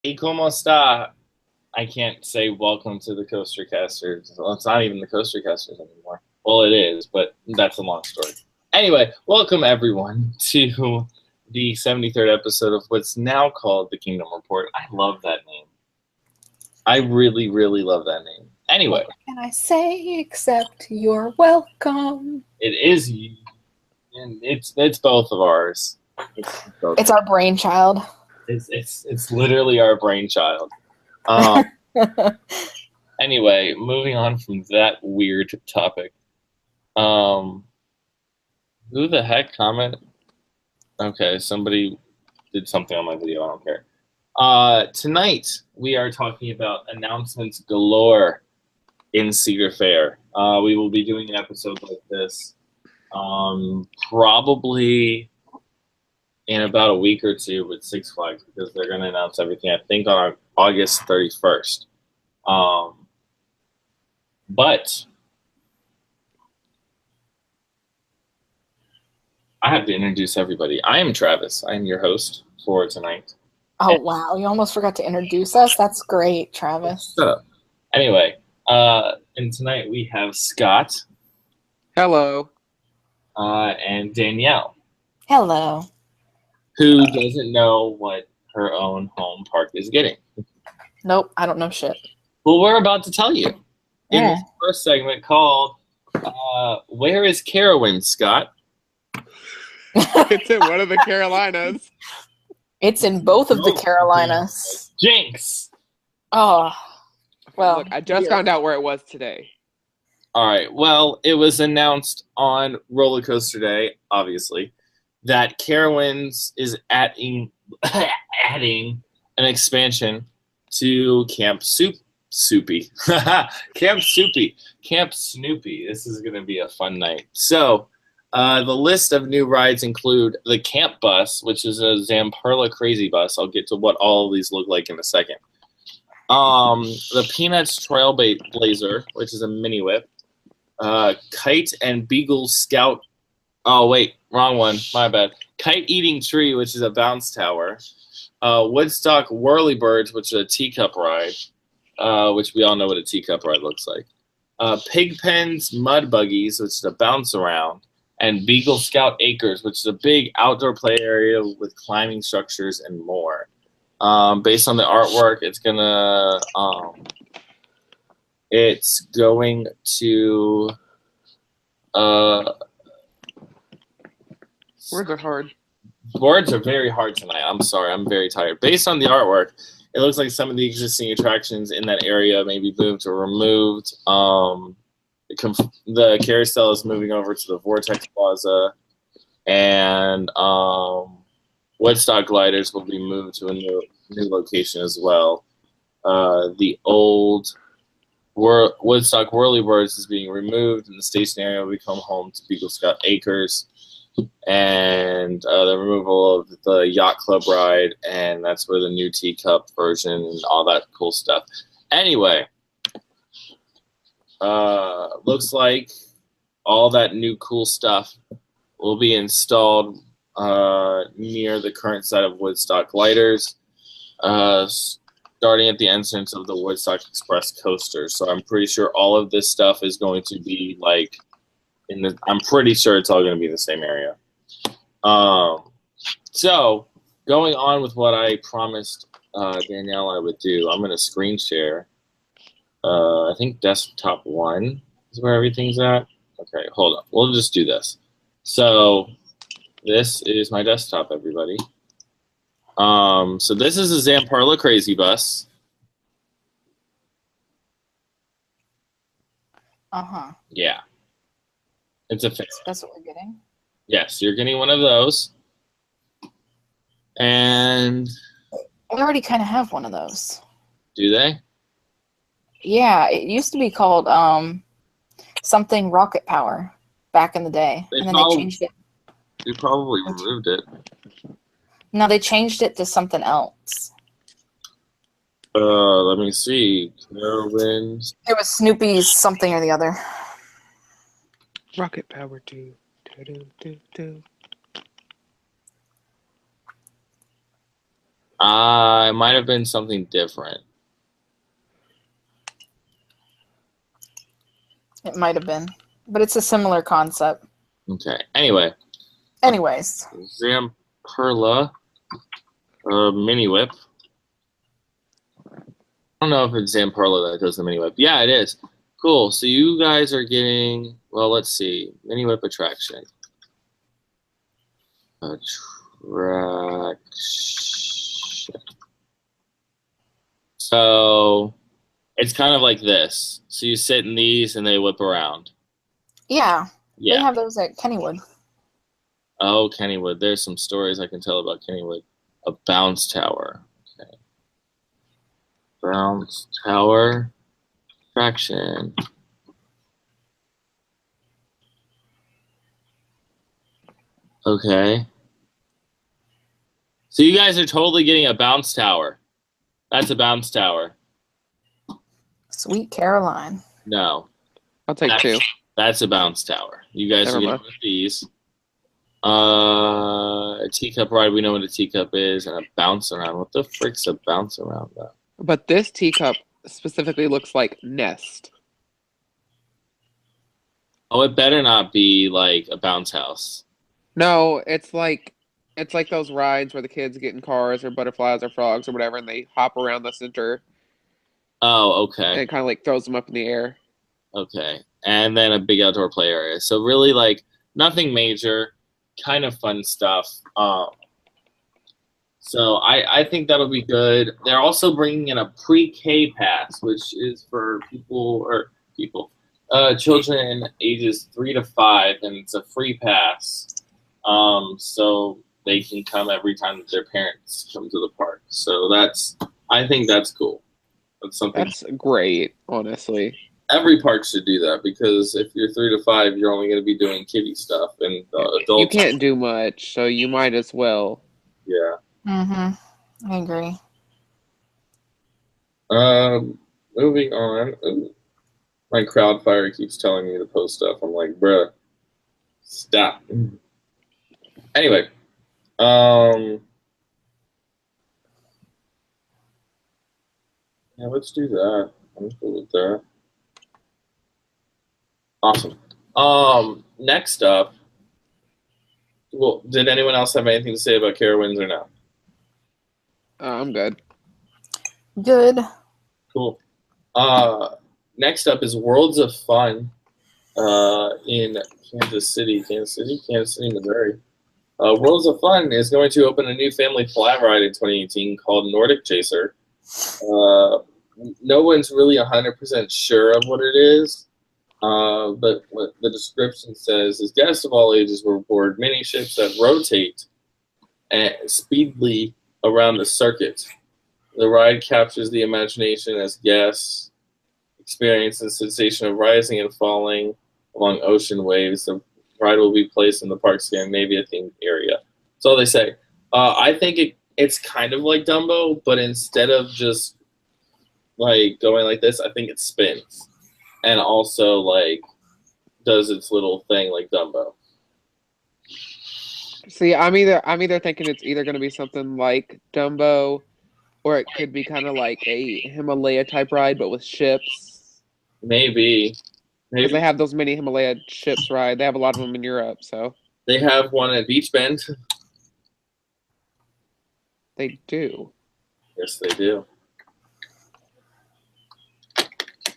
¿Y cómo está? I can't say welcome to the Coaster Casters. Well, it's not even the Coaster Casters anymore. Well, it is, but that's a long story. Anyway, welcome everyone to the 73rd episode of what's now called the Kingdom Report. I love that name. I really, really love that name. Anyway. What can I say except you're welcome? It is, and it's both of ours. It's our brainchild. It's literally our brainchild. Anyway, moving on from that weird topic. Who the heck commented? Okay, somebody did something on my video. I don't care. Tonight we are talking about announcements galore in Cedar Fair. We will be doing an episode like this probably in about a week or two with Six Flags because they're going to announce everything, I think, on August 31st. But I have to introduce everybody. I am Travis. I am your host for tonight. Oh, wow. You almost forgot to introduce us? That's great, Travis. Shut up. Anyway, and tonight we have Scott. Hello. And Danielle. Hello. Who doesn't know what her own home park is getting. Nope, I don't know shit. Well, we're about to tell you. In this first segment called Where is Carowinds, Scott? It's in one of the Carolinas. It's in both of the Carolinas. Jinx! Oh, well. Look, I just found out where it was today. All right. Well, it was announced on Roller Coaster Day, obviously, that Carowinds is adding an expansion to Camp Soupy. Camp Soupy. Camp Snoopy. This is going to be a fun night. So, the list of new rides include the Camp Bus, which is a Zamperla Crazy Bus. I'll get to what all of these look like in a second. The Peanuts Trailblazer, which is a mini whip. Kite and Beagle Scout. Oh, wait. Wrong one. My bad. Kite Eating Tree, which is a bounce tower. Woodstock Whirlybirds, which is a teacup ride, which we all know what a teacup ride looks like. Pigpen's Mud Buggies, which is a bounce around. And Beagle Scout Acres, which is a big outdoor play area with climbing structures and more. Based on the artwork, it's going to Words are hard. Words are very hard tonight. I'm sorry. I'm very tired. Based on the artwork, it looks like some of the existing attractions in that area may be moved or removed. The carousel is moving over to the Vortex Plaza, and Woodstock Gliders will be moved to a new location as well. The old Woodstock Whirlybirds is being removed, and the station area will become home to Beagle Scout Acres. And the removal of the Yacht Club ride, and that's where the new teacup version and all that cool stuff. Anyway, looks like all that new cool stuff will be installed near the current site of Woodstock Gliders, starting at the entrance of the Woodstock Express coaster. So I'm pretty sure all of this stuff is going to be like I'm pretty sure it's all going to be in the same area. So going on with what I promised Danielle I would do, I'm going to screen share. I think desktop 1 is where everything's at. Okay, hold on. We'll just do this. So this is my desktop, everybody. So this is a Zamperla Crazy Bus. Uh-huh. Yeah. It's a fix. That's what we're getting? Yes, you're getting one of those. And I already kind of have one of those. Do they? Yeah, it used to be called something Rocket Power back in the day. And then they changed it. You probably removed it. No, they changed it to something else. Let me see. Carowinds. It was Snoopy's something or the other. Rocket Power 2. It might have been something different. It might have been, but it's a similar concept. Okay. Anyways, Zamperla mini whip. I don't know if it's Zamperla that does the mini whip. Yeah, it is. Cool. So you guys are getting, well, let's see. Mini whip attraction. So it's kind of like this. So you sit in these and they whip around. Yeah. Yeah. They have those at Kennywood. Oh, Kennywood. There's some stories I can tell about Kennywood. A bounce tower. Okay. Bounce tower. Attraction. Okay. So you guys are totally getting a bounce tower. That's a bounce tower. Sweet Caroline. No. I'll take two. That's a bounce tower. You guys Never are getting mind. one of these. A teacup ride. We know what a teacup is. And a bounce around. What the frick's a bounce around, though? But this teacup specifically looks like Nest. Oh, it better not be like a bounce house. No, it's like those rides where the kids get in cars or butterflies or frogs or whatever, and they hop around the center, Oh, and okay. it kind of like throws them up in the air. Okay. And then a big outdoor play area. So really like nothing major, kind of fun stuff. So I think that'll be good. They're also bringing in a pre-K pass, which is for children ages 3 to 5, and it's a free pass. So they can come every time that their parents come to the park. So I think that's cool. That's something That's great, honestly. every park should do that, because if you're 3 to 5, you're only going to be doing kiddie stuff, and adults. You can't do much, so you might as well. Yeah. Mm-hmm. I agree. Moving on. Ooh. My Crowdfire keeps telling me to post stuff. I'm like, bruh, stop. Anyway, yeah, let's do that. I'm cool with that. Awesome. Next up, well, did anyone else have anything to say about Carowinds or no? I'm good. Good. Cool. Next up is Worlds of Fun in Kansas City, Missouri. Worlds of Fun is going to open a new family flat ride in 2018 called Nordic Chaser. No one's really 100% sure of what it is, but what the description says is guests of all ages will board mini ships that rotate speedily around the circuit. The ride captures the imagination as guests experience the sensation of rising and falling along ocean waves. The ride will be placed in the park's Scandinavia themed area. That's all they say. I think it's kind of like Dumbo, but instead of just like going like this, I think it spins and also like does its little thing like Dumbo. See, I'm either thinking it's either going to be something like Dumbo, or it could be kind of like a Himalaya type ride, but with ships. Maybe. Because they have those mini Himalaya ships ride. They have a lot of them in Europe, so. They have one at Beach Bend. They do. Yes, they do.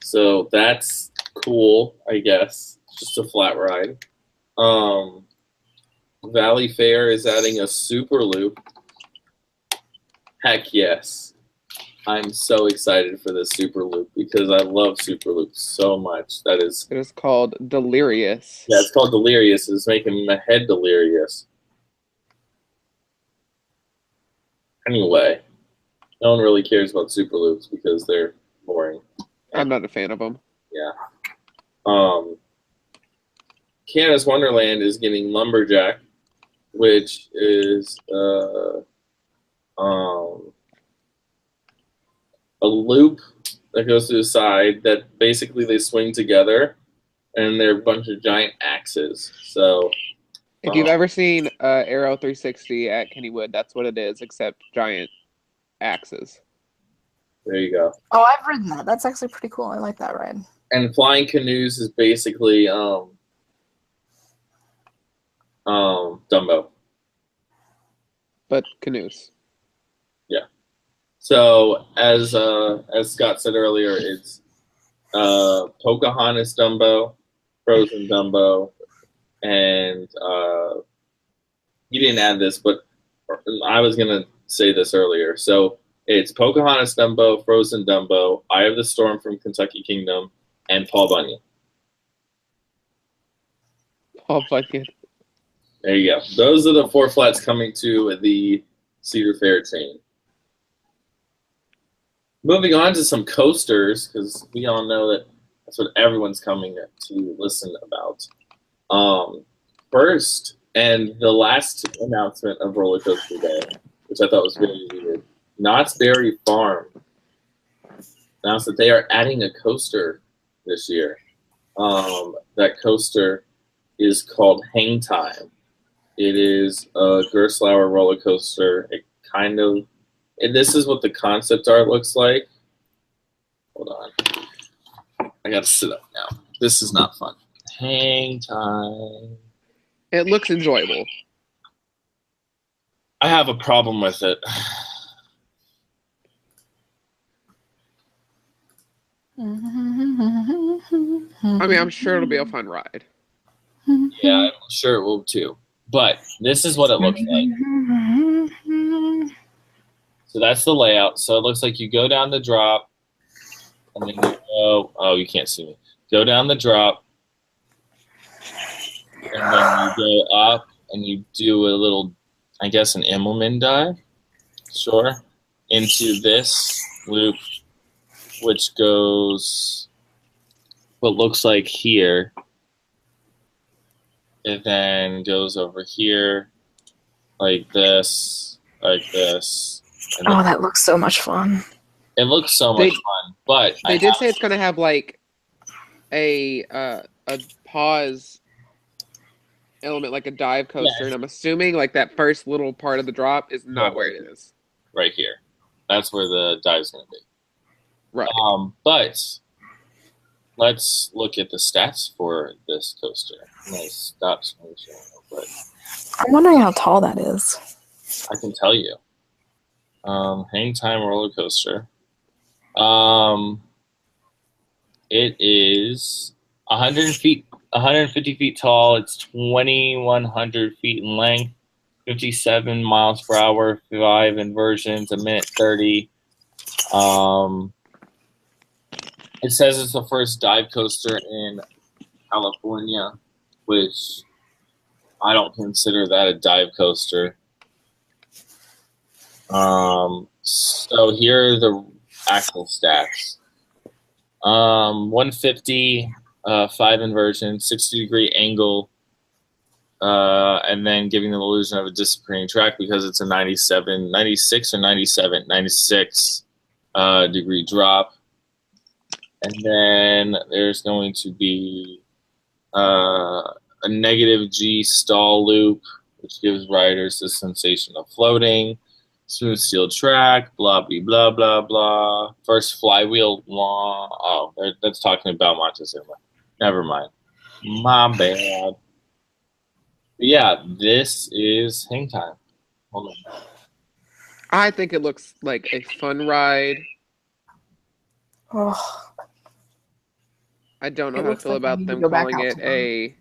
So that's cool, I guess. Just a flat ride. Valley Fair is adding a super loop. Heck yes. I'm so excited for this super loop because I love super loops so much. It is called Delirious. Yeah, it's called Delirious. It's making my head delirious. Anyway, no one really cares about super loops because they're boring. I'm not a fan of them. Yeah. Canada's Wonderland is getting Lumberjack, which is a loop that goes to the side that basically they swing together, and they're a bunch of giant axes. So, if you've ever seen Aero 360 at Kennywood, that's what it is, except giant axes. There you go. Oh, I've ridden that. That's actually pretty cool. I like that ride. And flying canoes is basically Dumbo. But canoes. Yeah. So as Scott said earlier, it's Pocahontas Dumbo, Frozen Dumbo, and you didn't add this, but I was gonna say this earlier. So it's Pocahontas Dumbo, Frozen Dumbo, Eye of the Storm from Kentucky Kingdom, and Paul Bunyan. Paul Bunyan. There you go. Those are the 4 flats coming to the Cedar Fair chain. Moving on to some coasters, because we all know that that's what everyone's coming to listen about. First, and the last announcement of Roller Coaster Day, which I thought was very needed, Knott's Berry Farm announced that they are adding a coaster this year. That coaster is called Hang Time. It is a Gerstlauer roller coaster. This is what the concept art looks like. Hold on. I gotta sit up now. This is not fun. Hang Time. It looks enjoyable. I have a problem with it. I mean, I'm sure it'll be a fun ride. Yeah, I'm sure it will too. But this is what it looks like. So that's the layout. So it looks like you go down the drop, and then you go. Oh, you can't see me. Go down the drop, and then you go up, and you do a little, I guess, an Immelman dive. Sure. Into this loop, which goes what looks like here. It then goes over here, like this. Oh, that looks so much fun. It looks so much fun, but they did say it's going to have like a pause element, like a dive coaster, and I'm assuming like that first little part of the drop is not where it is. Right here, that's where the dive's going to be. Right. But let's look at the stats for this coaster. I'm going to stop screen sharing real quick. I'm wondering how tall that is. I can tell you. Hang Time roller coaster. It is 150 feet tall. It's 2,100 feet in length, 57 miles per hour, 5 inversions, a minute 30. It says it's the first dive coaster in California, which I don't consider that a dive coaster. So here are the actual stats. 150, 5 inversion, 60-degree angle, and then giving the illusion of a disappearing track because it's a 96 degree drop. And then there's going to be a negative G stall loop, which gives riders the sensation of floating. Smooth steel track, blah, blah, blah, blah. First flywheel law. Oh, that's talking about Montezuma. Never mind. My bad. But yeah, this is Hang Time. Hold on. I think it looks like a fun ride. Oh. I don't know how to feel about them calling it a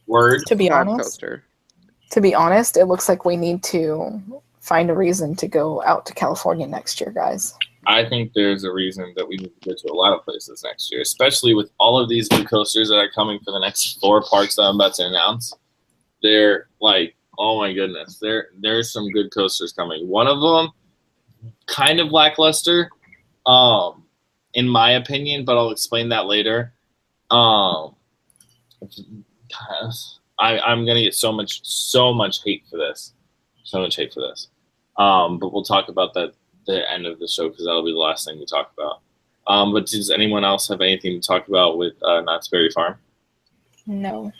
word. To be honest, it looks like we need to find a reason to go out to California next year, guys. I think there's a reason that we need to go to a lot of places next year, especially with all of these new coasters that are coming for the next 4 parks that I'm about to announce. They're like, oh my goodness, there's some good coasters coming. One of them, kind of lackluster, in my opinion, but I'll explain that later. I'm gonna get so much hate for this, but we'll talk about that the end of the show because that'll be the last thing we talk about. But does anyone else have anything to talk about with Knott's Berry Farm? No.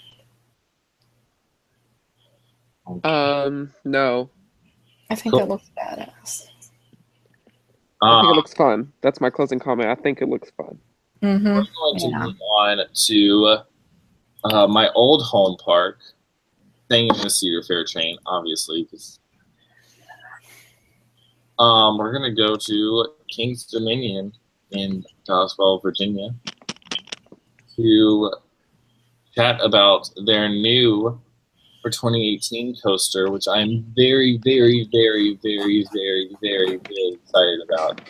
No. I think Cool. that looks badass. I think it looks fun. That's my closing comment. I think it looks fun. Mm-hmm. We're going to move on to my old home park, staying in the Cedar Fair chain, obviously, because we're going to go to King's Dominion in Doswell, Virginia, to chat about their new for 2018 coaster, which I'm very, very, very, very, very, very, very excited about.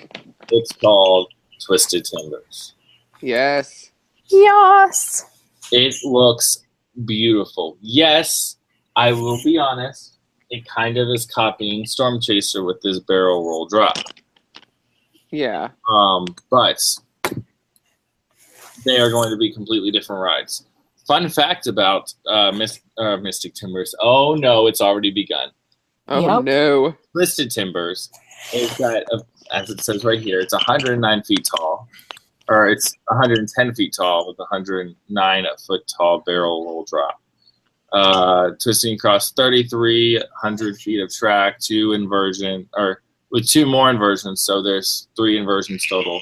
It's called Twisted Timbers. Yes. Yes. It looks beautiful. Yes, I will be honest. It kind of is copying Storm Chaser with this barrel roll drop. Yeah. But they are going to be completely different rides. Fun fact about Mystic Timbers. Oh no, it's already begun. Oh Yep. no. Twisted Timbers is that, as it says right here, it's 109 feet tall, or it's 110 feet tall with 109 foot tall barrel roll drop. Twisting across 3,300 feet of track, with 2 more inversions, so there's 3 inversions total.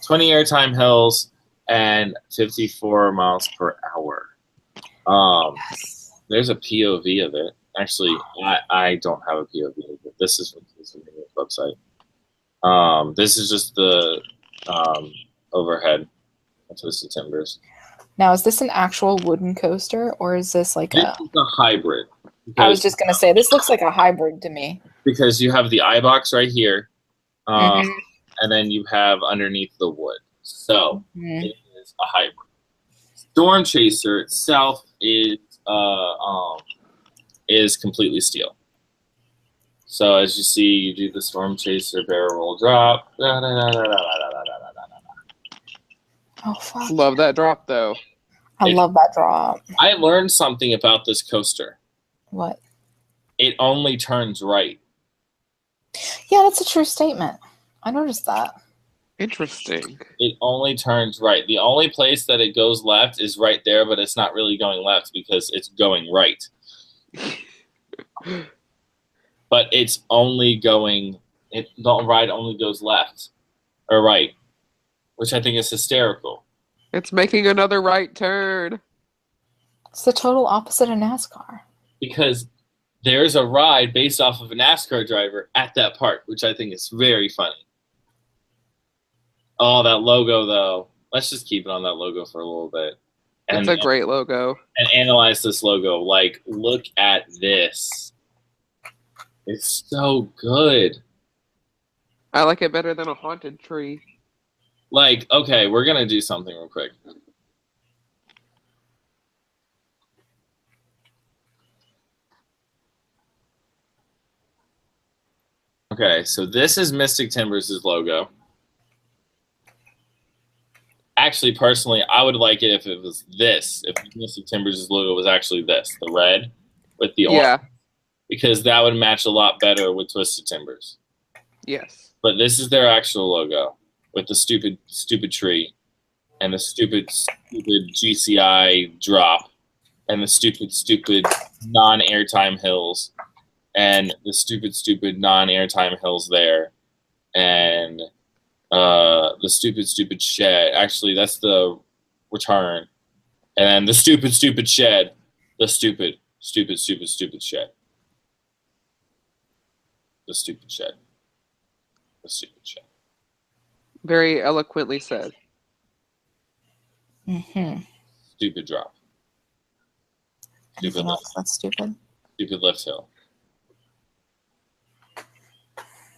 20 airtime hills and 54 miles per hour. There's a POV of it. Actually, I don't have a POV of it. This is from the website. This is just the overhead of Twisted Timbers. Now, is this an actual wooden coaster, or is this like This is a hybrid. I was just gonna say this looks like a hybrid to me. Because you have the eye box right here, Mhm. and then you have underneath the wood. So Mhm. it is a hybrid. Storm Chaser itself is completely steel. So as you see, you do the Storm Chaser barrel roll drop. Oh fuck! Love that drop though. I love that drop. I learned something about this coaster. What? It only turns right. Yeah, that's a true statement. I noticed that. Interesting. It only turns right. The only place that it goes left is right there, but it's not really going left because it's going right. But it's only going. The ride only goes left or right, which I think is hysterical. It's making another right turn. It's the total opposite of NASCAR. Because there's a ride based off of a NASCAR driver at that park, which I think is very funny. Oh, that logo, though. Let's just keep it on that logo for a little bit. It's a great logo. And analyze this logo. Like, look at this. It's so good. I like it better than a haunted tree. Like, okay, we're going to do something real quick. Okay, so this is Mystic Timbers' logo. Actually, personally, I would like it if it was this. If Mystic Timbers' logo was actually this, the red with the orange. Yeah. Because that would match a lot better with Twisted Timbers. Yes. But this is their actual logo with the stupid tree and the stupid GCI drop and the stupid non-airtime hills and the stupid non-airtime hills there and the stupid shed. Actually, that's the return. And then the stupid shed. The stupid shed. The stupid shed. The stupid shed. Very eloquently said. Mm-hmm. Stupid drop. Anything else that's stupid? Stupid left hill.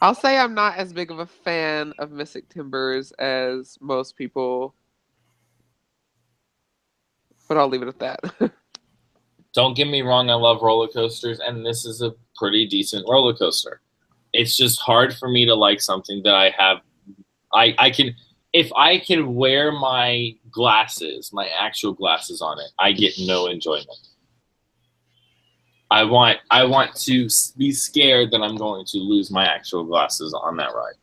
I'll say I'm not as big of a fan of Mystic Timbers as most people, but I'll leave it at that. Don't get me wrong, I love roller coasters, and this is a pretty decent roller coaster. It's just hard for me to like something that I have. I can, if I can wear my glasses, my actual glasses on it, I get no enjoyment. I want to be scared that I'm going to lose my actual glasses on that ride.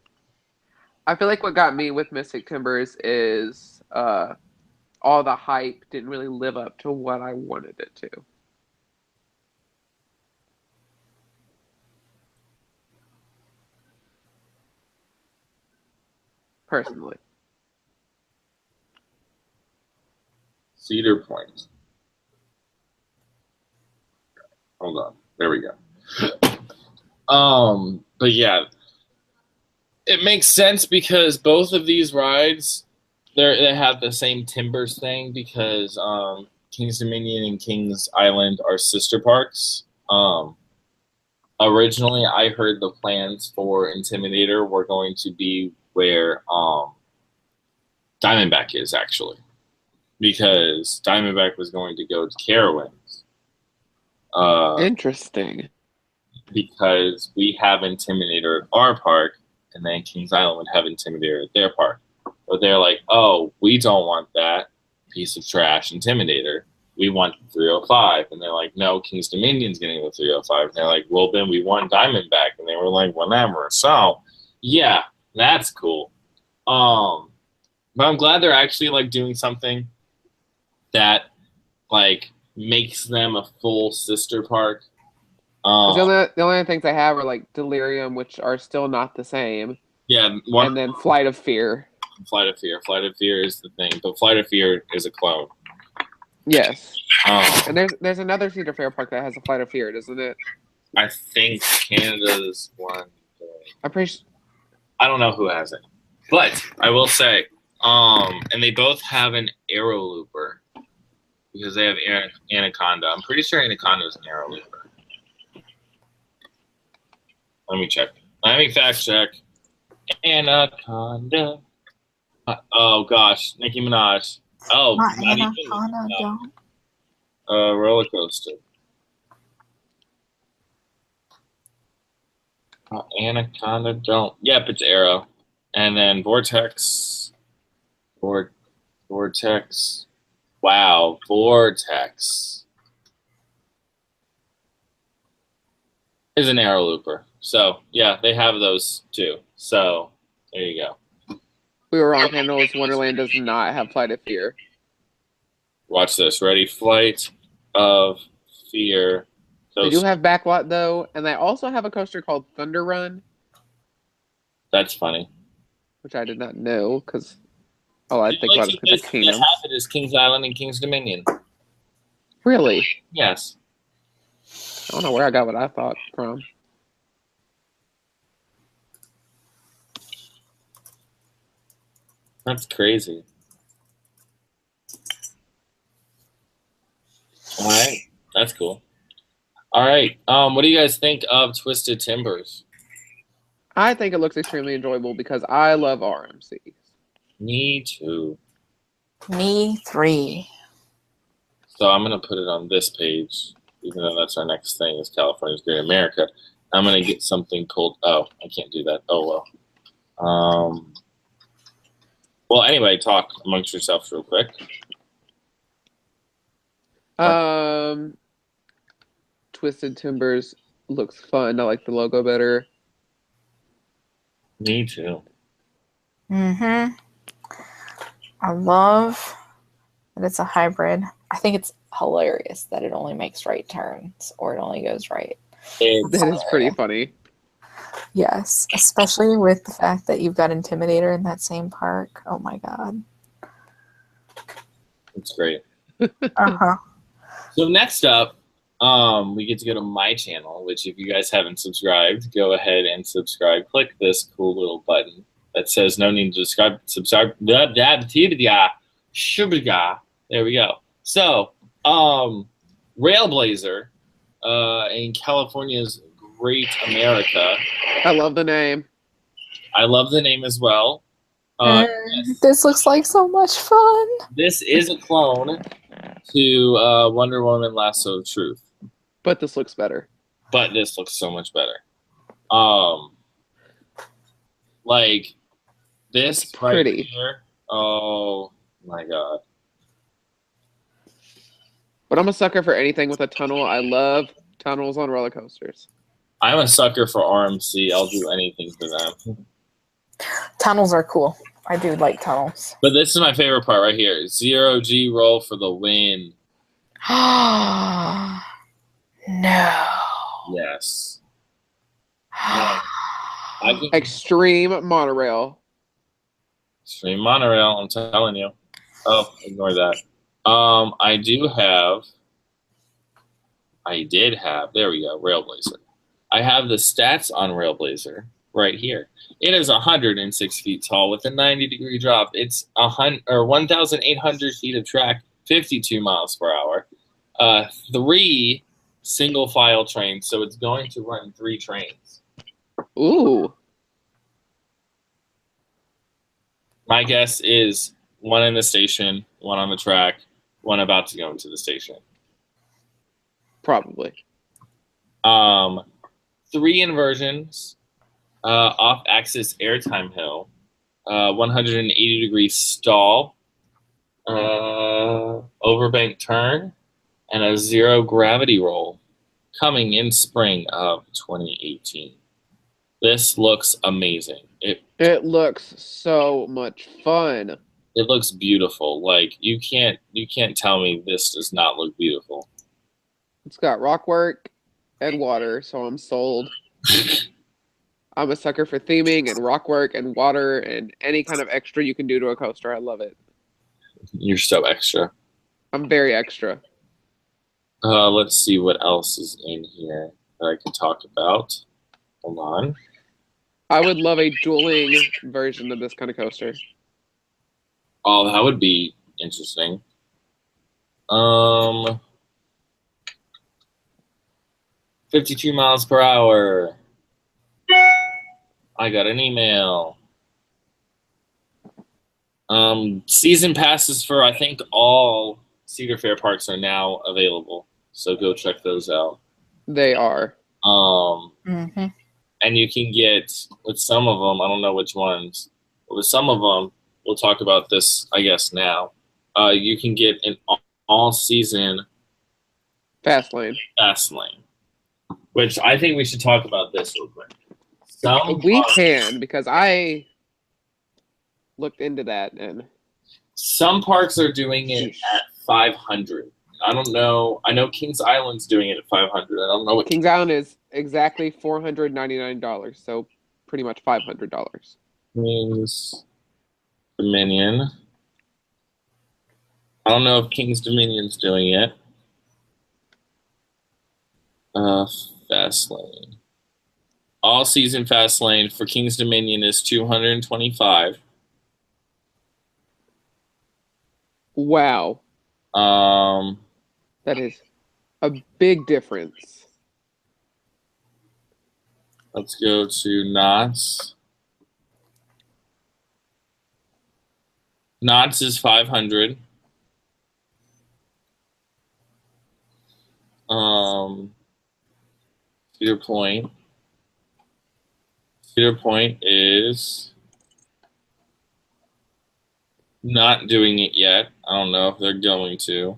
I feel like what got me with Mystic Timbers is all the hype didn't really live up to what I wanted it to. personally. Cedar Point. Hold on. There we go. But yeah, it makes sense because both of these rides, they have the same Timbers thing because King's Dominion and King's Island are sister parks. Originally, I heard the plans for Intimidator were going to be where Diamondback is actually, because Diamondback was going to go to Carowinds. Interesting. Because we have Intimidator at our park, and then Kings Island would have Intimidator at their park. But they're like, oh, we don't want that piece of trash Intimidator. We want the 305. And they're like, no, King's Dominion's getting the 305. And they're like, well, then we want Diamondback. And they were like, whatever. So, yeah, that's cool. But I'm glad they're actually, like, doing something that, like, makes them a full sister park. The only things I have are like Delirium, which are still not the same. Yeah, and then Flight of Fear. Flight of Fear. Flight of Fear is the thing, but Flight of Fear is a clone. Yes. And there's another Cedar Fair park that has a Flight of Fear, doesn't it? I think Canada's one. I'm pretty sure. I don't know who has it, but I will say, and they both have an arrow looper because they have Anaconda. I'm pretty sure Anaconda is an arrow looper. Let me check. Let me fact check. Anaconda. Oh gosh, Nicki Minaj. Oh, not Anaconda even roller coaster. Anaconda don't. Yep, it's Arrow, and then Vortex. Vortex. Wow, Vortex is an arrow looper. So, yeah, they have those too. So, there you go. We were wrong. Canada's Wonderland does not have Flight of Fear. Watch this. Ready? Flight of Fear. They do have Backlot, though, and they also have a coaster called Thunder Run. That's funny. Which I did not know, because all I think like about is the Kingdom. Have it is Kings Island and King's Dominion. Really? Yes. I don't know where I got what I thought from. That's crazy. All right. That's cool. All right. What do you guys think of Twisted Timbers? I think it looks extremely enjoyable because I love RMCs. Me too. Me 3. So I'm going to put it on this page, even though that's our next thing is California's Great America. I'm going to get something called... Oh, I can't do that. Oh, well. Well, anyway, talk amongst yourselves real quick. Twisted Timbers looks fun. I like the logo better. Me too. Mm-hmm. I love that it's a hybrid. I think it's hilarious that it only makes right turns or it only goes right. That is pretty funny. Yes, especially with the fact that you've got Intimidator in that same park. Oh my god. It's great. Uh-huh. So next up, we get to go to my channel, which if you guys haven't subscribed, go ahead and subscribe. Click this cool little button that says no need to subscribe. There we go. So, Railblazer in California's Great America. I love the name. I love the name as well. This looks like so much fun. This is a clone to Wonder Woman Lasso of Truth. But this looks better. But this looks so much better. Like this it's pretty. Right here. Oh my god. But I'm a sucker for anything with a tunnel. I love tunnels on roller coasters. I'm a sucker for RMC. I'll do anything for them. Tunnels are cool. I do like tunnels. But this is my favorite part right here. 0G roll for the win. No. Yes. Extreme monorail. Extreme monorail, I'm telling you. Oh, ignore that. I did have, there we go, Railblazer. I have the stats on Railblazer right here. It is 106 feet tall with a 90-degree drop. It's 1,800 feet of track, 52 miles per hour. 3 single file trains, so it's going to run 3 trains. Ooh. My guess is 1 in the station, 1 on the track, 1 about to go into the station. Probably. 3 inversions, off-axis airtime hill, 180-degree stall, overbank turn, and a 0 gravity roll coming in spring of 2018. This looks amazing. It looks so much fun. It looks beautiful. Like you can't tell me this does not look beautiful. It's got rock work and water, so I'm sold. I'm a sucker for theming and rock work and water and any kind of extra you can do to a coaster. I love it. You're so extra. I'm very extra. Let's see what else is in here that I can talk about. Hold on. I would love a dueling version of this kind of coaster. Oh, that would be interesting. 52 miles per hour. I got an email. Season passes for, I think, all Cedar Fair parks are now available. So go check those out. They are. And you can get, with some of them, I don't know which ones, but with some of them, we'll talk about this, I guess, now. You can get an all-season Fast lane. Which I think we should talk about this real quick. We can, because I looked into that. And some parks are doing it at 500. I don't know. I know Kings Island's doing it at 500. I don't know what Kings Island is exactly $499, so pretty much $500. Kings Dominion. I don't know if Kings Dominion's doing it. Fast lane. All season fast lane for Kings Dominion is $225. Wow. That is a big difference. Let's go to Knott's. Knott's is 500. Cedar Point. Cedar Point is not doing it yet. I don't know if they're going to.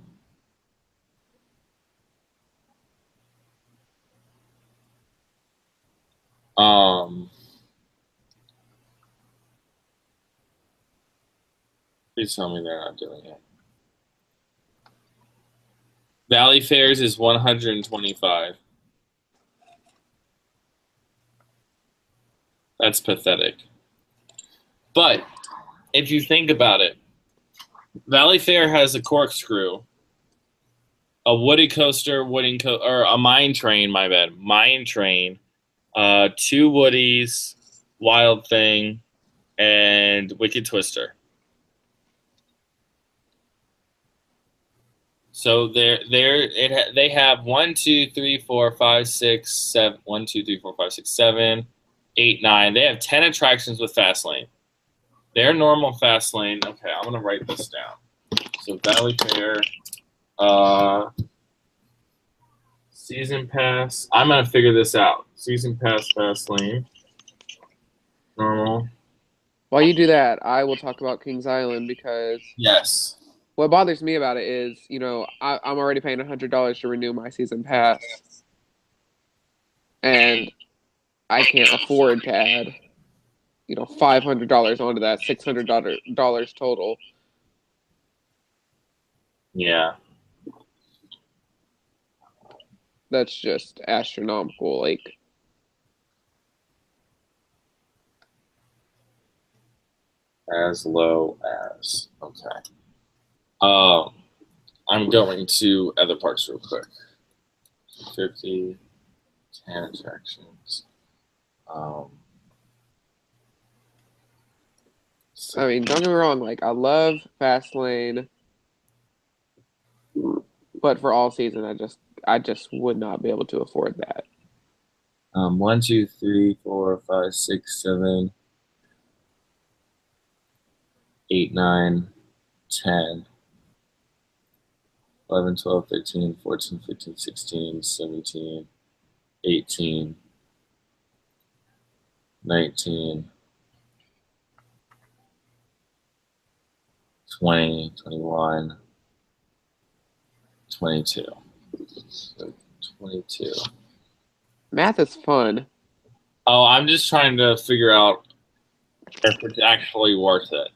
Please tell me they're not doing it. Valley Fairs is 125. That's pathetic. But if you think about it, Valley Fair has a corkscrew, a woody coaster, or a mine train, mine train, 2 woodies, Wild Thing, and Wicked Twister. So they have 1, 2, 3, 4, 5, 6, 7. 1, 2, 3, 4, 5, 6, 7, 8, 9. They have 10 attractions with Fastlane. Their normal Fastlane. Okay, I'm gonna write this down. So Valley Fair, season pass. I'm gonna figure this out. Season pass Fastlane. Normal. While you do that, I will talk about Kings Island because Yes. what bothers me about it is, I'm already paying $100 to renew my season pass, and I can't afford to add, $500 onto that, $600 total. Yeah. That's just astronomical. Like, As low as. Okay. I'm going to other parks real quick. 50, 10 attractions. I mean, don't get me wrong. Like, I love Fastlane, but for all season, I just would not be able to afford that. 1, 2, 3, 4, 5, 6, 7, 8, 9, 10, 11, 12, 13, 14, 15, 16, 17, 18, 19, 20, 21, 22. So 22. Math is fun. Oh, I'm just trying to figure out if it's actually worth it.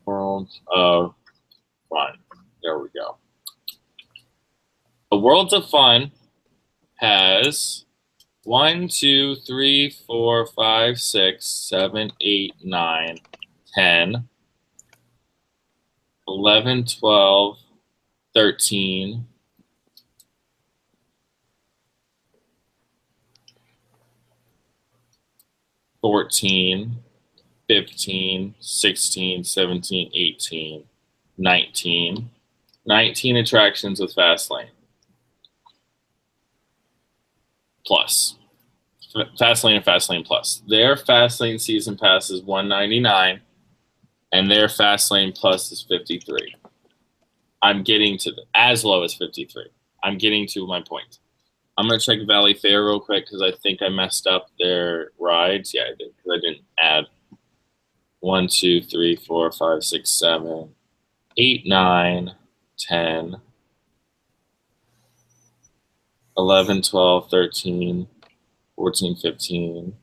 Worlds of Fun. There we go. The Worlds of Fun has 1, 2, 3, 4, 5, 6, 7, 8, 9, 10, 11, 12, 13, 14, 15, 16, 17, 18, 19. 19 attractions with Fastlane. Plus. Fastlane and Fastlane Plus. Their Fastlane season pass is $199, and their Fastlane Plus is $53. I'm getting to as low as $53. I'm getting to my point. I'm going to check Valley Fair real quick because I think I messed up their rides. Yeah, I did because I didn't add 1, 2, 3, 4, 5, 6, 7, 8, 9, 10, 11, 12, 13, 14, 15,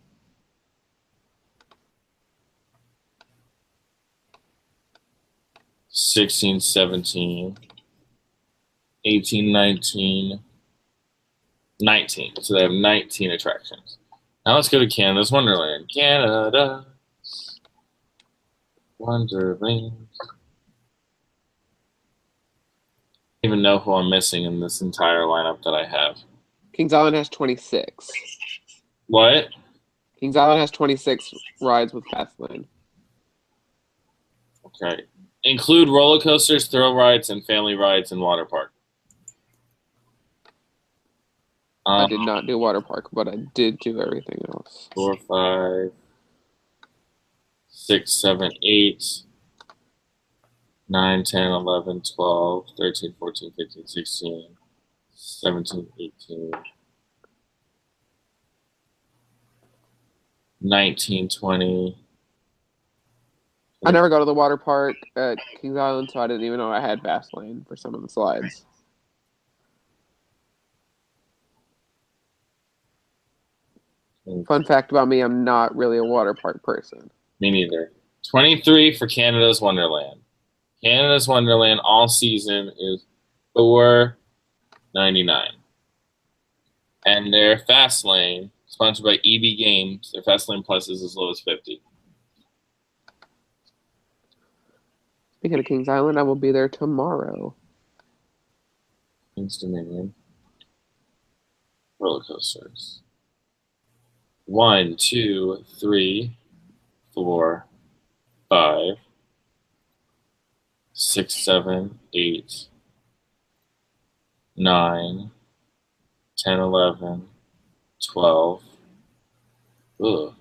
16, 17, 18, 19, 19. So they have 19 attractions. Now let's go to Canada's Wonderland. Canada's Wonderland. I don't even know who I'm missing in this entire lineup that I have. Kings Island has 26. What? Kings Island has 26 rides with Fastlane. Okay. Include roller coasters, thrill rides, and family rides and water park. I did not do water park, but I did do everything else. 4, 5, 6, 7, 8, 9, 10, 11, 12, 13, 14, 15, 16, 17, 18, 19, 20. I never go to the water park at Kings Island, so I didn't even know I had Fastlane for some of the slides. Fun fact about me, I'm not really a water park person. Me neither. 23 for Canada's Wonderland. Canada's Wonderland all season is $4.99. And their Fastlane, sponsored by EB Games, their Fastlane Plus is as low as $50. Speaking of Kings Island, I will be there tomorrow. Kings Dominion. Roller coasters. 1, 2, 3, 4, 5, 6, 7, 8, 9, 10, 11, 12. Ugh.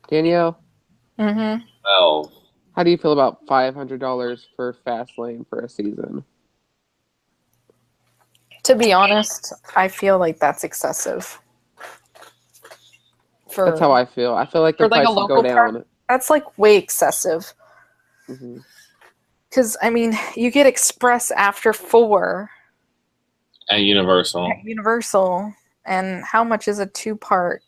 Danielle? 12. How do you feel about $500 for Fastlane for a season? To be honest, I feel like that's excessive. That's how I feel. I feel like the price should go down. Park, that's like way excessive. Because, I mean, you get Express after 4. At Universal. And how much is a 2-park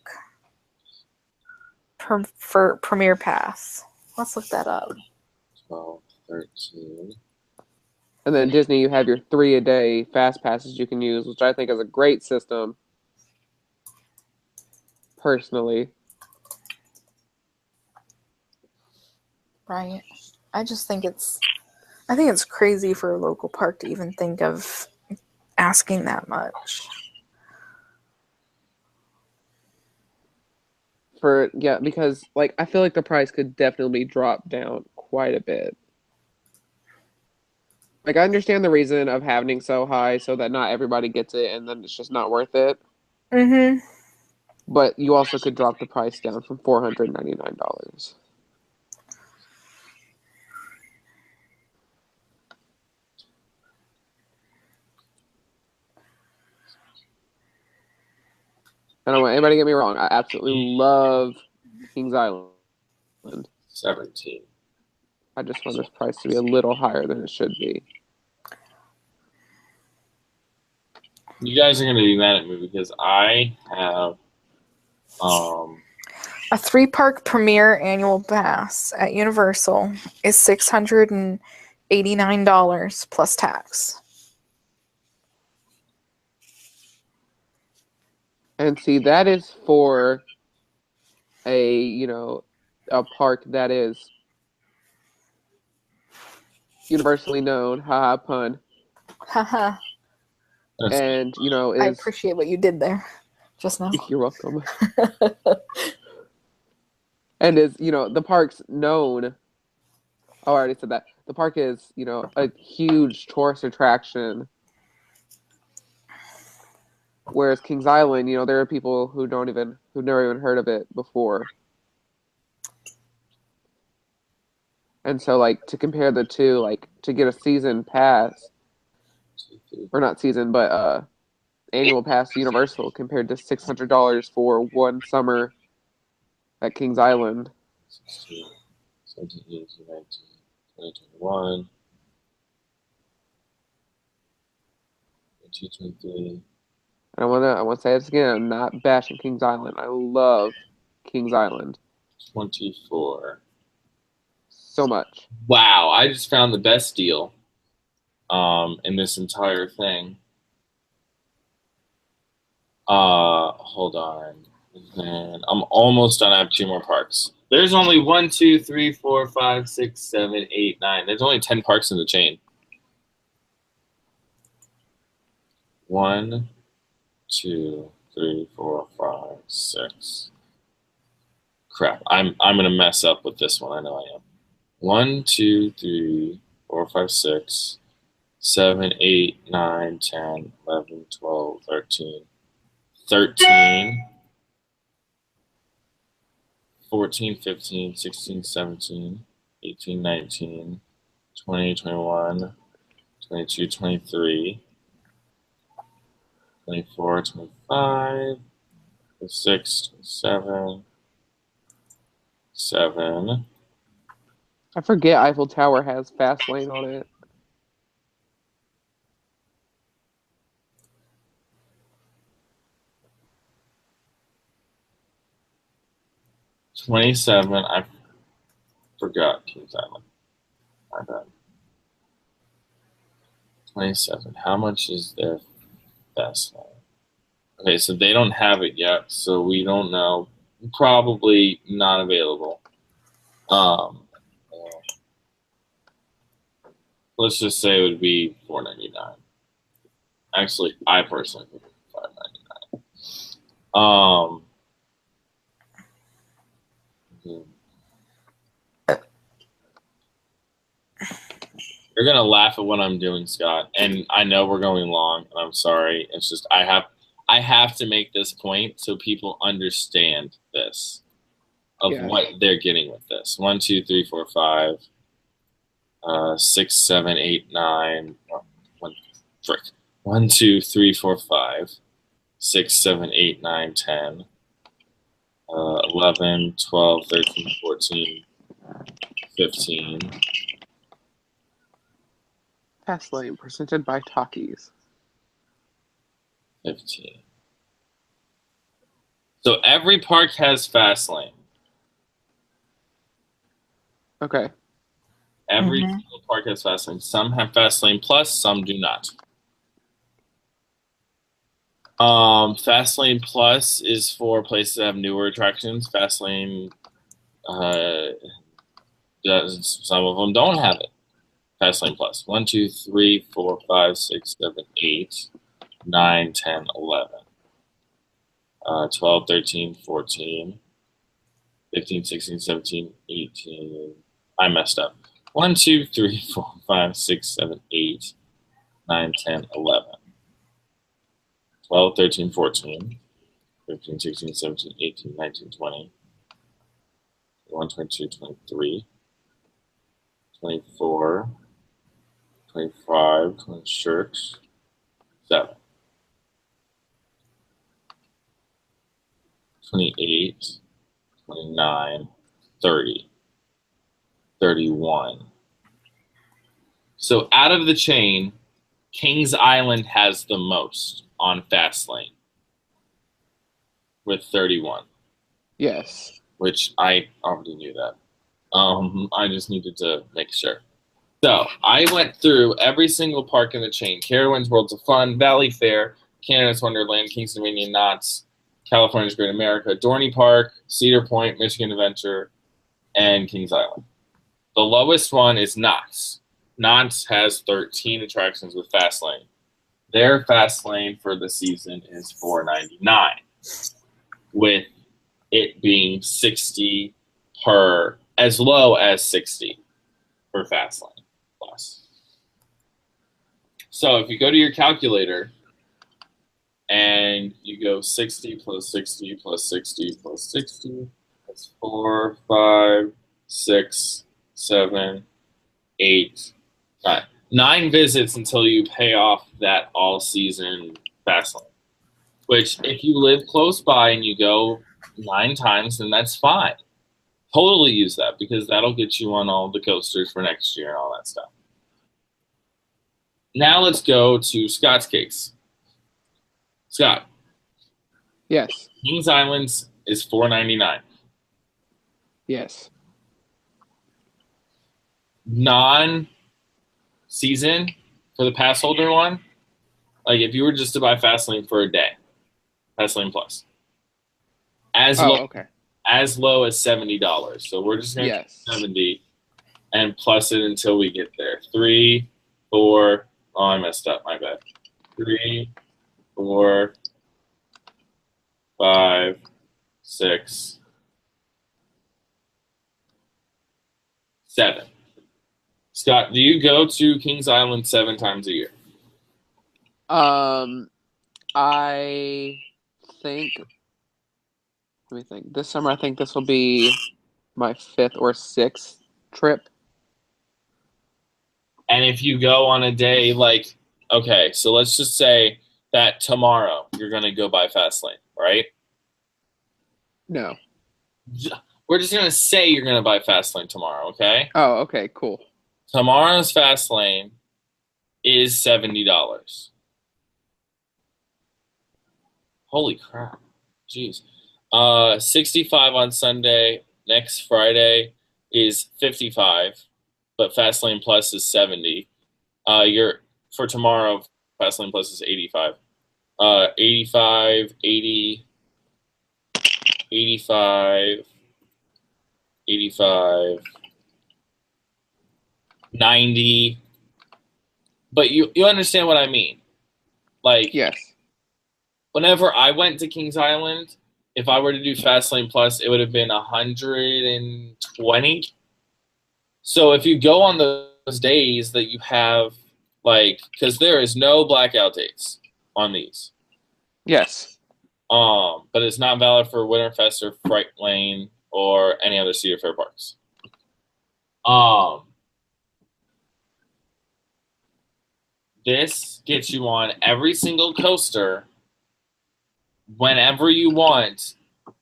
for Premier Pass? Let's look that up. 12, 13. And then Disney, you have your 3-a-day fast passes you can use, which I think is a great system. personally. Right. I think it's crazy for a local park to even think of asking that much. Because like I feel like the price could definitely drop down quite a bit. Like I understand the reason of having so high so that not everybody gets it and then it's just not worth it. Mm-hmm. But you also could drop the price down from $499. I don't want anybody to get me wrong. I absolutely love Kings Island. 17. I just want this price to be a little higher than it should be. You guys are going to be mad at me because I have a 3-park premier annual pass at Universal is $689 plus tax. And see, that is for a park that is universally known, haha pun. Haha. And I appreciate what you did there just now. You're welcome. And is the park's known. Oh, I already said that. The park is a huge tourist attraction. Whereas Kings Island, there are people who've never even heard of it before. And so, like, to compare the two, like, to get a season pass, or not season, but annual pass to Universal compared to $600 for one summer at Kings Island. 16, 17, 18, 19, 20, 21, 22, 23. I want to say this again. I'm not bashing Kings Island. I love Kings Island 24. so much. Wow, I just found the best deal in this entire thing. Hold on. And I'm almost done. I have 2 more parks. There's only 1, 2, 3, 4, 5, 6, 7, 8, 9. There's only 10 parks in the chain. 1, 2, 3, 4, 5, 6. Crap. I'm gonna mess up with this one. I know I am. 1, 2, 3, 4, 5, 6, 7, 8, 9, 10, 11, 12, 13. 13. 14, 15, 16, 17, 18, 19, 20, 21, 22, 23, 24, 25, 26, 27, 7. I forget Eiffel Tower has fast lane on it. 27. I forgot Kings Island. My bad. 27. How much is their fast lane? Okay, so they don't have it yet, so we don't know. Probably not available. Let's just say it would be $4.99. Actually, I personally think it's $5.99. You're gonna laugh at what I'm doing, Scott, and I know we're going long, and I'm sorry. It's just I have to make this point so people understand this of what they're getting with this. 1, 2, 3, 4, 5, 6, 7, 8, 9. 1, 2, 3, 4, 5, 6, 7, 8, 9, 10, 11, 12, 13, 14, 15. Fast lane presented by Takis. 15. So every park has fast lane. Okay. Every single park has fast lane. Some have fast lane plus, some do not. Fastlane Plus is for places that have newer attractions. Fastlane, some of them don't have it. Fastlane Plus. 1, 2, 3, 4, 5, 6, 7, 8, 9, 10, 11. 12, 13, 14, 15, 16, 17, 18. I messed up. 1, 2, 3, 4, 5, 6, 7, 8, 9, 10, 11. 12, 13, 14, 15, 16, 17, 18, 19, 20, 21, 22, 23, 24, 25, 26, 7, 28, 29, 30, 31. So out of the chain, Kings Island has the most on Fastlane with 31. Yes. Which I already knew that. I just needed to make sure. So I went through every single park in the chain: Carowinds, Worlds of Fun, Valley Fair, Canada's Wonderland, Kings Dominion, Knott's, California's Great America, Dorney Park, Cedar Point, Michigan Adventure, and Kings Island. The lowest one is Knott's. Knott's has 13 attractions with Fastlane. Their Fastlane for the season is $4.99, with it being 60 per, as low as 60 for Fastlane Plus. So if you go to your calculator and you go 60 plus 60 plus 60 plus 60, that's 4, 5, 6, 7, 8, 9. 9 visits until you pay off that all-season Fastlane. Which, if you live close by and you go 9 times, then that's fine. Totally use that, because that'll get you on all the coasters for next year and all that stuff. Now let's go to Scott's case. Scott. Yes. Kings Islands is $4.99. Yes. Non-season for the pass holder one, like if you were just to buy Fastlane for a day, Fastlane Plus, as low as $70. So we're just going to Yes. 70 and plus it until we get there. 3, 4. Oh, I messed up. My bad. 3, 4, 5, 6, 7. Scott, do you go to Kings Island 7 times a year? I think. Let me think. This summer, I think this will be my 5th or 6th trip. And if you go on a day like, okay, so let's just say that tomorrow you're going to go by Fastlane, right? No. We're just going to say you're going to buy Fastlane tomorrow, okay? Oh, okay, cool. Tomorrow's Fastlane is $70. Holy crap. Jeez. 65 on Sunday. Next Friday is 55, but Fastlane Plus is 70. For tomorrow, Fastlane Plus is 85. 85, 80, 85, 85, 90. But you understand what I mean. Like, yes. Whenever I went to Kings Island, if I were to do Fastlane Plus, it would have been 120. So if you go on those days that you have, like, because there is no blackout dates on these. Yes. But it's not valid for Winterfest or Fright Lane or any other Cedar Fair parks. This gets you on every single coaster whenever you want,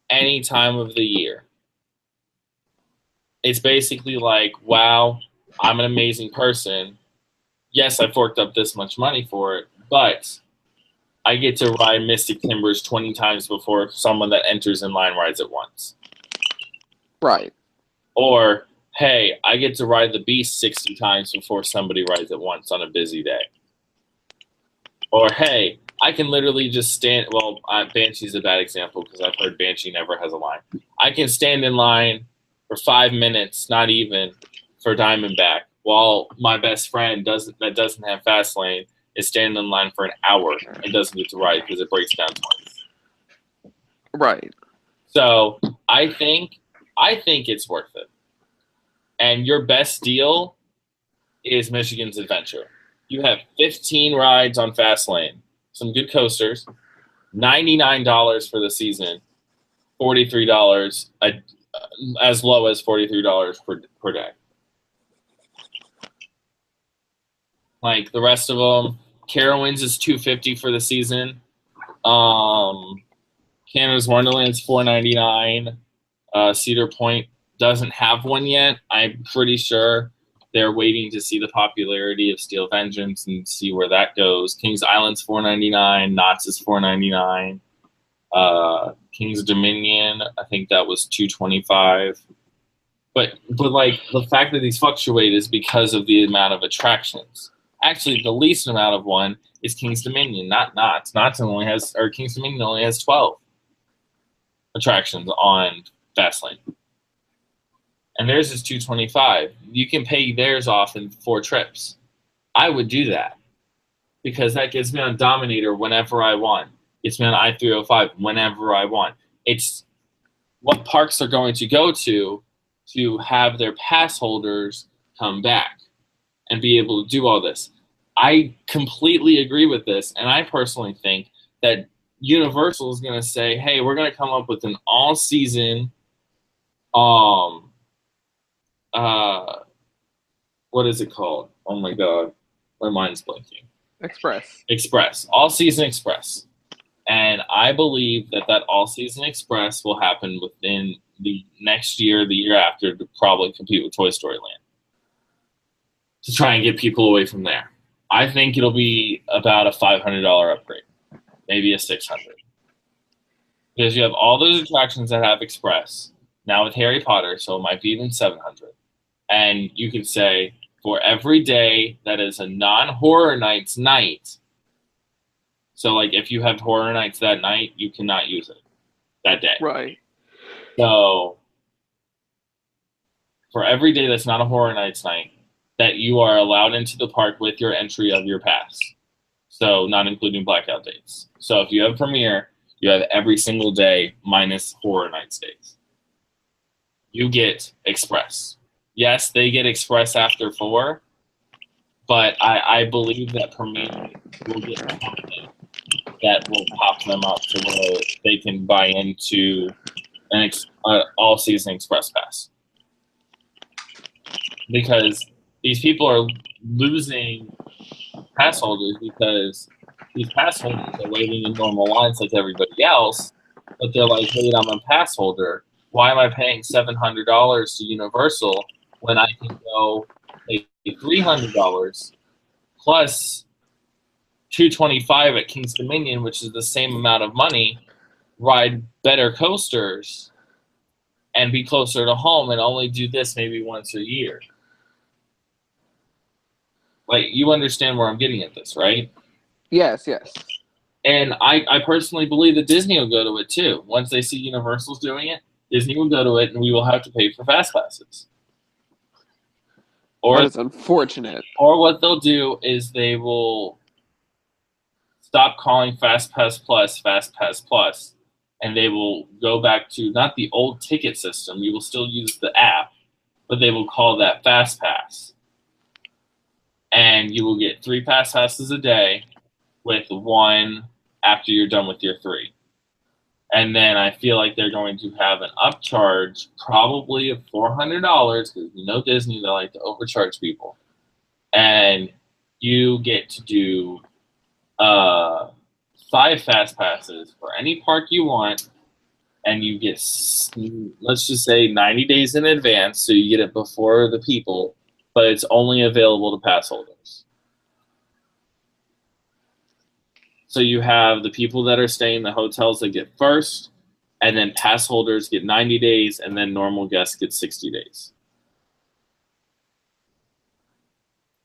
any time of the year. It's basically like, wow, I'm an amazing person. Yes, I forked up this much money for it, but I get to ride Mystic Timbers 20 times before someone that enters in line rides it once. Right. Or, hey, I get to ride the Beast 60 times before somebody rides it once on a busy day. Or, hey, I can literally just stand. Well, Banshee's a bad example because I've heard Banshee never has a line. I can stand in line for 5 minutes, not even, for Diamondback, while my best friend that doesn't have fast lane is standing in line for an hour and doesn't get to ride because it breaks down twice. Right. So I think it's worth it. And your best deal is Michigan's Adventure. You have 15 rides on fast lane, some good coasters, $99 for the season, $43 as low as $43 per day. Like the rest of them, Carowinds is $250 for the season. Canada's Wonderland's $499. Cedar Point doesn't have one yet. I'm pretty sure they're waiting to see the popularity of Steel Vengeance and see where that goes. Kings Island's $499. Knott's is $499. King's Dominion, I think that was $225. But like the fact that these fluctuate is because of the amount of attractions. Actually, the least amount of one is King's Dominion, not Knott's. King's Dominion only has 12 attractions on Fastlane. And theirs is $225. You can pay theirs off in 4 trips. I would do that because that gets me on Dominator whenever I want. Gets me on I-305 whenever I want. It's what parks are going to go to have their pass holders come back and be able to do all this. I completely agree with this, and I personally think that Universal is going to say, hey, we're going to come up with an all-season what is it called? Oh, my God. My mind's blanking. Express. All-season Express. And I believe that all-season Express will happen within the next year, the year after, to probably compete with Toy Story Land to try and get people away from there. I think it'll be about a $500 upgrade, maybe a $600. Because you have all those attractions that have Express, now with Harry Potter, so it might be even $700. And you could say, for every day that is a non-Horror Nights night, so like if you have Horror Nights that night, you cannot use it that day. Right. So for every day that's not a Horror Nights night, that you are allowed into the park with your entry of your pass. So not including blackout dates. So if you have Premiere, you have every single day minus Horror Nights days. You get Express. Yes, they get Express after 4, but I believe that Premiere will get something that will pop them up to where they can buy into an all-season Express Pass. Because these people are losing pass holders because these pass holders are waiting in normal lines like everybody else, but they're like, hey, I'm a pass holder. Why am I paying $700 to Universal when I can go pay $300 plus $225 at King's Dominion, which is the same amount of money, ride better coasters, and be closer to home and only do this maybe once a year? Like, you understand where I'm getting at this, right? Yes. And I personally believe that Disney will go to it too. Once they see Universal's doing it, Disney will go to it, and we will have to pay for fast passes. Or that is unfortunate. Or what they'll do is they will stop calling Fast Pass Plus, and they will go back to not the old ticket system. You will still use the app, but they will call that Fast Pass. And you will get 3 pass passes a day with 1 after you're done with your 3. And then I feel like they're going to have an upcharge probably of $400 because you know Disney, they like to overcharge people. And you get to do 5 fast passes for any park you want. And you get, let's just say, 90 days in advance, so you get it before the people. But it's only available to pass holders. So you have the people that are staying in the hotels that get first, and then pass holders get 90 days, and then normal guests get 60 days.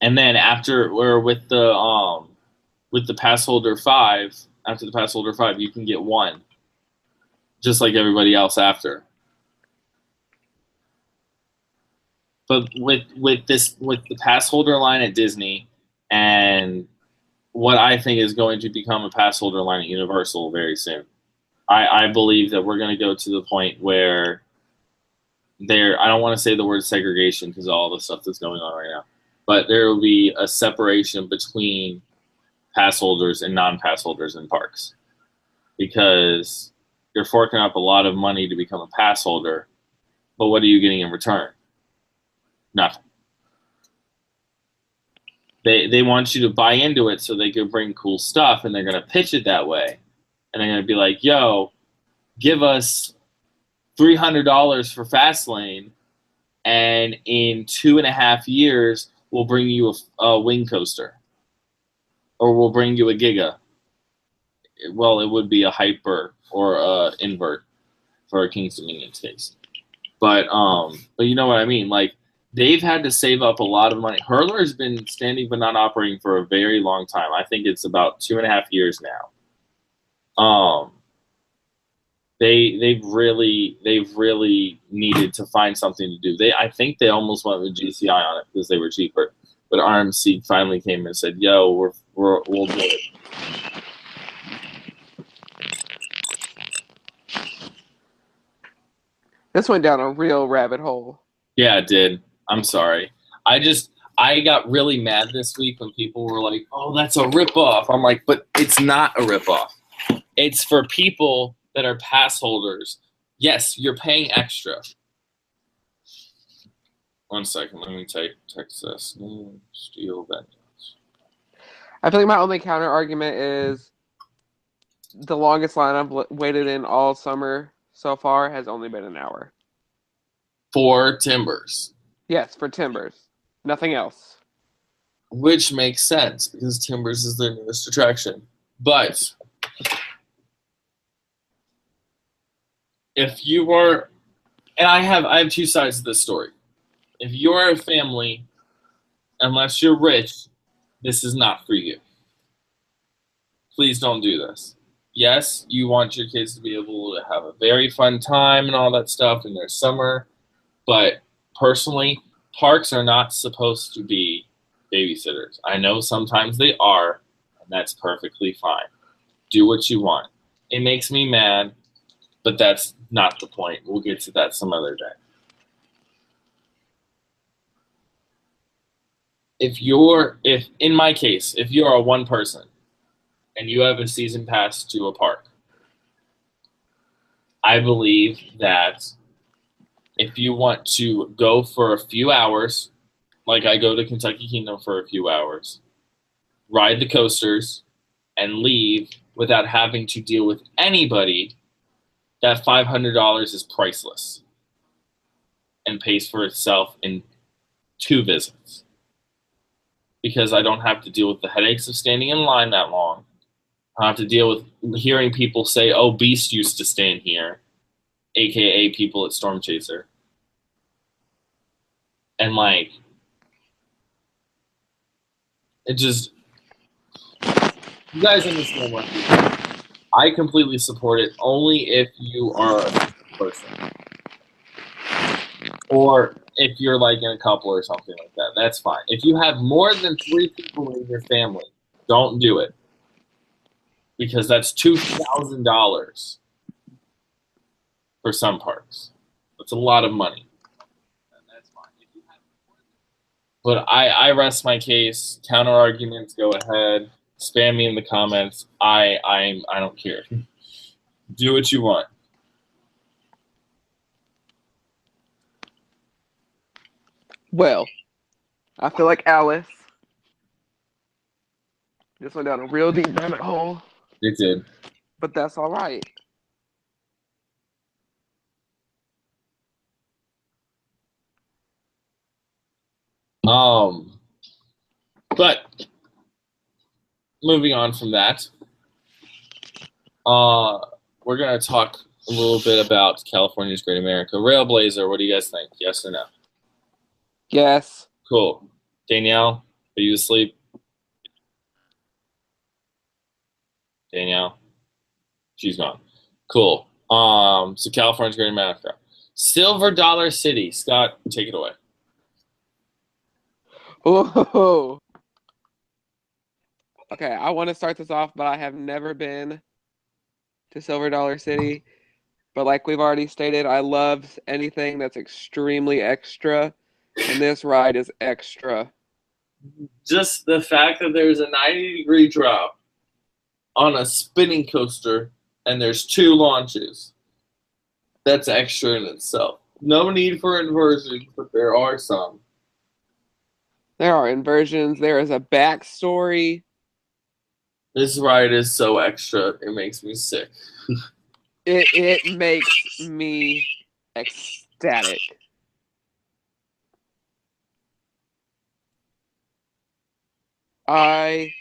And then after we're with the with the pass holder 5, after the pass holder 5, you can get 1, just like everybody else after. But with the pass holder line at Disney and what I think is going to become a pass holder line at Universal very soon, I believe that we're going to go to the point where I don't want to say the word segregation because of all the stuff that's going on right now, but there will be a separation between pass holders and non-pass holders in parks, because you're forking up a lot of money to become a pass holder, but what are you getting in return? Nothing. They want you to buy into it so they can bring cool stuff, and they're going to pitch it that way. And they're going to be like, yo, give us $300 for Fastlane, and in 2.5 years, we'll bring you a wing coaster. Or we'll bring you a Giga. Well, it would be a Hyper or a Invert for a King's Dominion case. But you know what I mean? Like, they've had to save up a lot of money. Hurler has been standing but not operating for a very long time. I think it's about 2.5 years now. They've really needed to find something to do. I think they almost went with GCI on it because they were cheaper. But RMC finally came and said, "Yo, we'll do it." This went down a real rabbit hole. Yeah, it did. I'm sorry. I got really mad this week when people were like, "Oh, that's a ripoff." I'm like, but it's not a ripoff. It's for people that are pass holders. Yes, you're paying extra. 1 second, let me text this. Steel Vengeance. I feel like my only counter argument is the longest line I've waited in all summer so far has only been an hour. For Timbers. Yes, for Timbers. Nothing else. Which makes sense because Timbers is their newest attraction. But if you are, and I have 2 sides to this story. If you're a family, unless you're rich, this is not for you. Please don't do this. Yes, you want your kids to be able to have a very fun time and all that stuff in their summer, but personally, parks are not supposed to be babysitters. I know sometimes they are, and that's perfectly fine. Do what you want. It makes me mad, but that's not the point. We'll get to that some other day. If in my case, if you're a one person and you have a season pass to a park, I believe that if you want to go for a few hours, like I go to Kentucky Kingdom for a few hours, ride the coasters, and leave without having to deal with anybody, that $500 is priceless and pays for itself in 2 visits. Because I don't have to deal with the headaches of standing in line that long. I have to deal with hearing people say, "Oh, Beast used to stand here," aka people at Storm Chaser. And like, it just, you guys understand what I completely support it only if you are a person. Or if you're like in a couple or something like that, that's fine. If you have more than 3 people in your family, don't do it. Because that's $2,000 for some parks. That's a lot of money. And that's fine. But I rest my case. Counter arguments, go ahead. Spam me in the comments. I don't care. Do what you want. Well, I feel like Alice. This went down a real deep rabbit hole. It did. But that's all right. But moving on from that, we're gonna talk a little bit about California's Great America. Railblazer, what do you guys think? Yes or no? Yes. Cool. Danielle, are you asleep? Danielle? She's gone. Cool. So California's Great America. Silver Dollar City. Scott, take it away. Oh. Okay, I want to start this off, but I have never been to Silver Dollar City. But like we've already stated, I love anything that's extremely extra, and this ride is extra. Just the fact that there's a 90-degree drop on a spinning coaster and there's 2 launches, that's extra in itself. No need for inversions, but there are some. There are inversions. There is a backstory. This ride is so extra, it makes me sick. It makes me ecstatic. I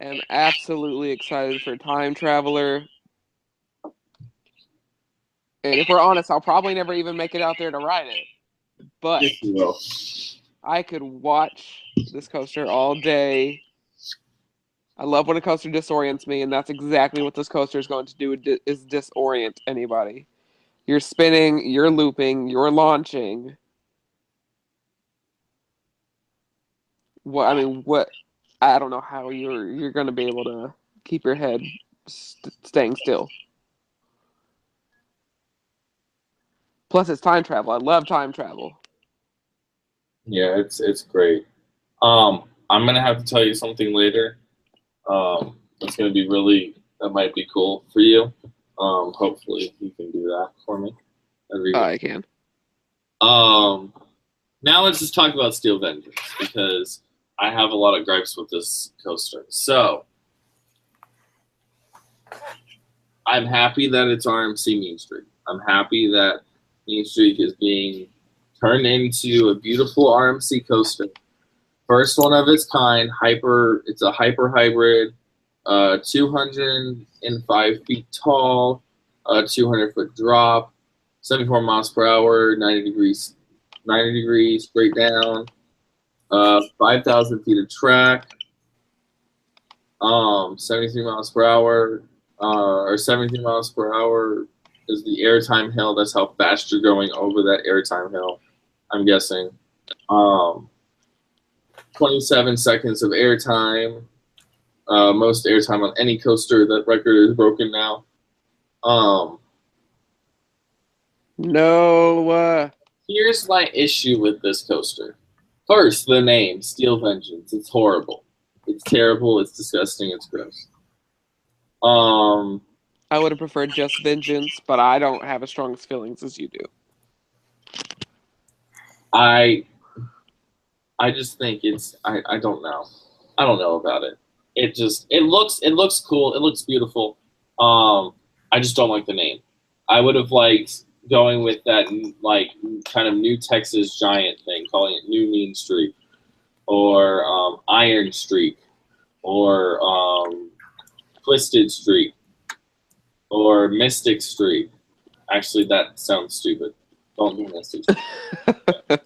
am absolutely excited for Time Traveler. And if we're honest, I'll probably never even make it out there to ride it. But Yes, you will. I could watch this coaster all day. I love when a coaster disorients me, and that's exactly what this coaster is going to do, is disorient anybody. You're spinning, you're looping, you're launching. What? I don't know how you're going to be able to keep your head staying still. Plus, it's time travel. I love time travel. Yeah, it's great. I'm gonna have to tell you something later. That's gonna be that might be cool for you. Hopefully you can do that for me. I can. Now let's just talk about Steel Vengeance, because I have a lot of gripes with this coaster. So I'm happy that it's RMC Mean Streak. I'm happy that Mean Streak is being turned into a beautiful RMC coaster. First one of its kind, it's a hyper hybrid, 205 feet tall, 200-foot drop, 74 miles per hour, 90 degrees straight down, 5,000 feet of track, 73 miles per hour, or 17 miles per hour is the airtime hill. That's how fast you're going over that airtime hill, I'm guessing. 27 seconds of airtime. Most airtime on any coaster. That record is broken now. No. Here's my issue with this coaster. First, the name, Steel Vengeance. It's horrible. It's terrible. It's disgusting. It's gross. I would have preferred just Vengeance, but I don't have as strong feelings as you do. I just think I don't know. I don't know about it. It looks cool. It looks beautiful. I just don't like the name. I would have liked going with that like kind of New Texas Giant thing, calling it New Mean Streak, or Iron Streak, or Twisted Streak, or Mystic Streak. Actually, that sounds stupid. Don't do Mystic Streak.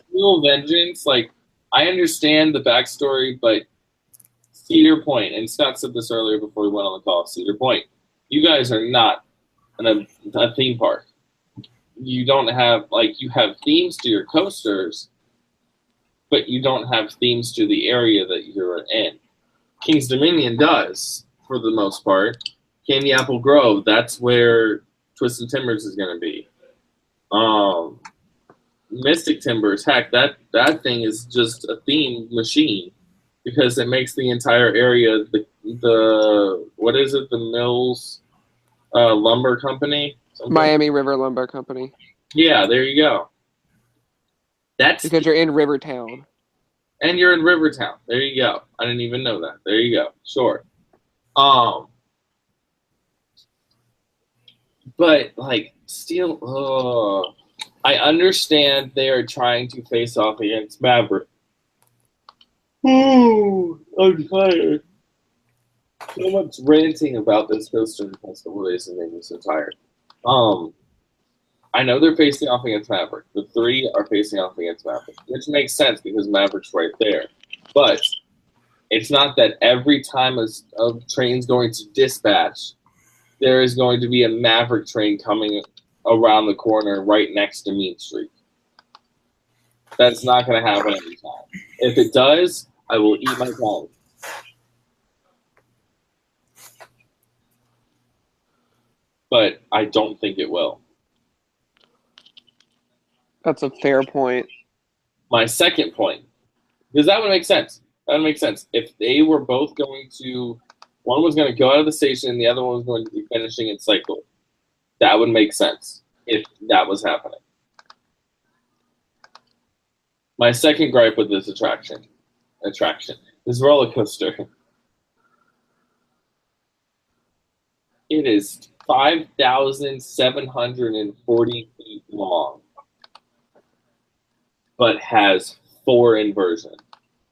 Steel Vengeance, like, I understand the backstory, but Cedar Point, and Scott said this earlier before we went on the call, Cedar Point, you guys are not a theme park. You don't have, like, you have themes to your coasters, but you don't have themes to the area that you're in. King's Dominion does, for the most part. Candy Apple Grove, that's where Twisted Timbers is going to be. Mystic Timbers, heck, that thing is just a theme machine, because it makes the entire area the what is it? The Mills Lumber Company? Something? Miami River Lumber Company. Yeah, there you go. That's because you're in Rivertown. And you're in Rivertown. There you go. I didn't even know that. There you go. Sure. But like Steel, I understand they are trying to face off against Maverick. Ooh, I'm tired. So much ranting about this coaster in the past couple of days and made me so tired. I know they're facing off against Maverick. The three are facing off against Maverick, which makes sense because Maverick's right there. But it's not that every time a train's going to dispatch, there is going to be a Maverick train coming around the corner right next to Mean Street. That's not going to happen every time. If it does, I will eat my tongue. But I don't think it will. That's a fair point. My second point, because that would make sense. That would make sense. If they were both going to, one was going to go out of the station and the other one was going to be finishing its cycle, that would make sense if that was happening. My second gripe with this attraction, this roller coaster, it is 5,740 feet long, but has 4 inversions.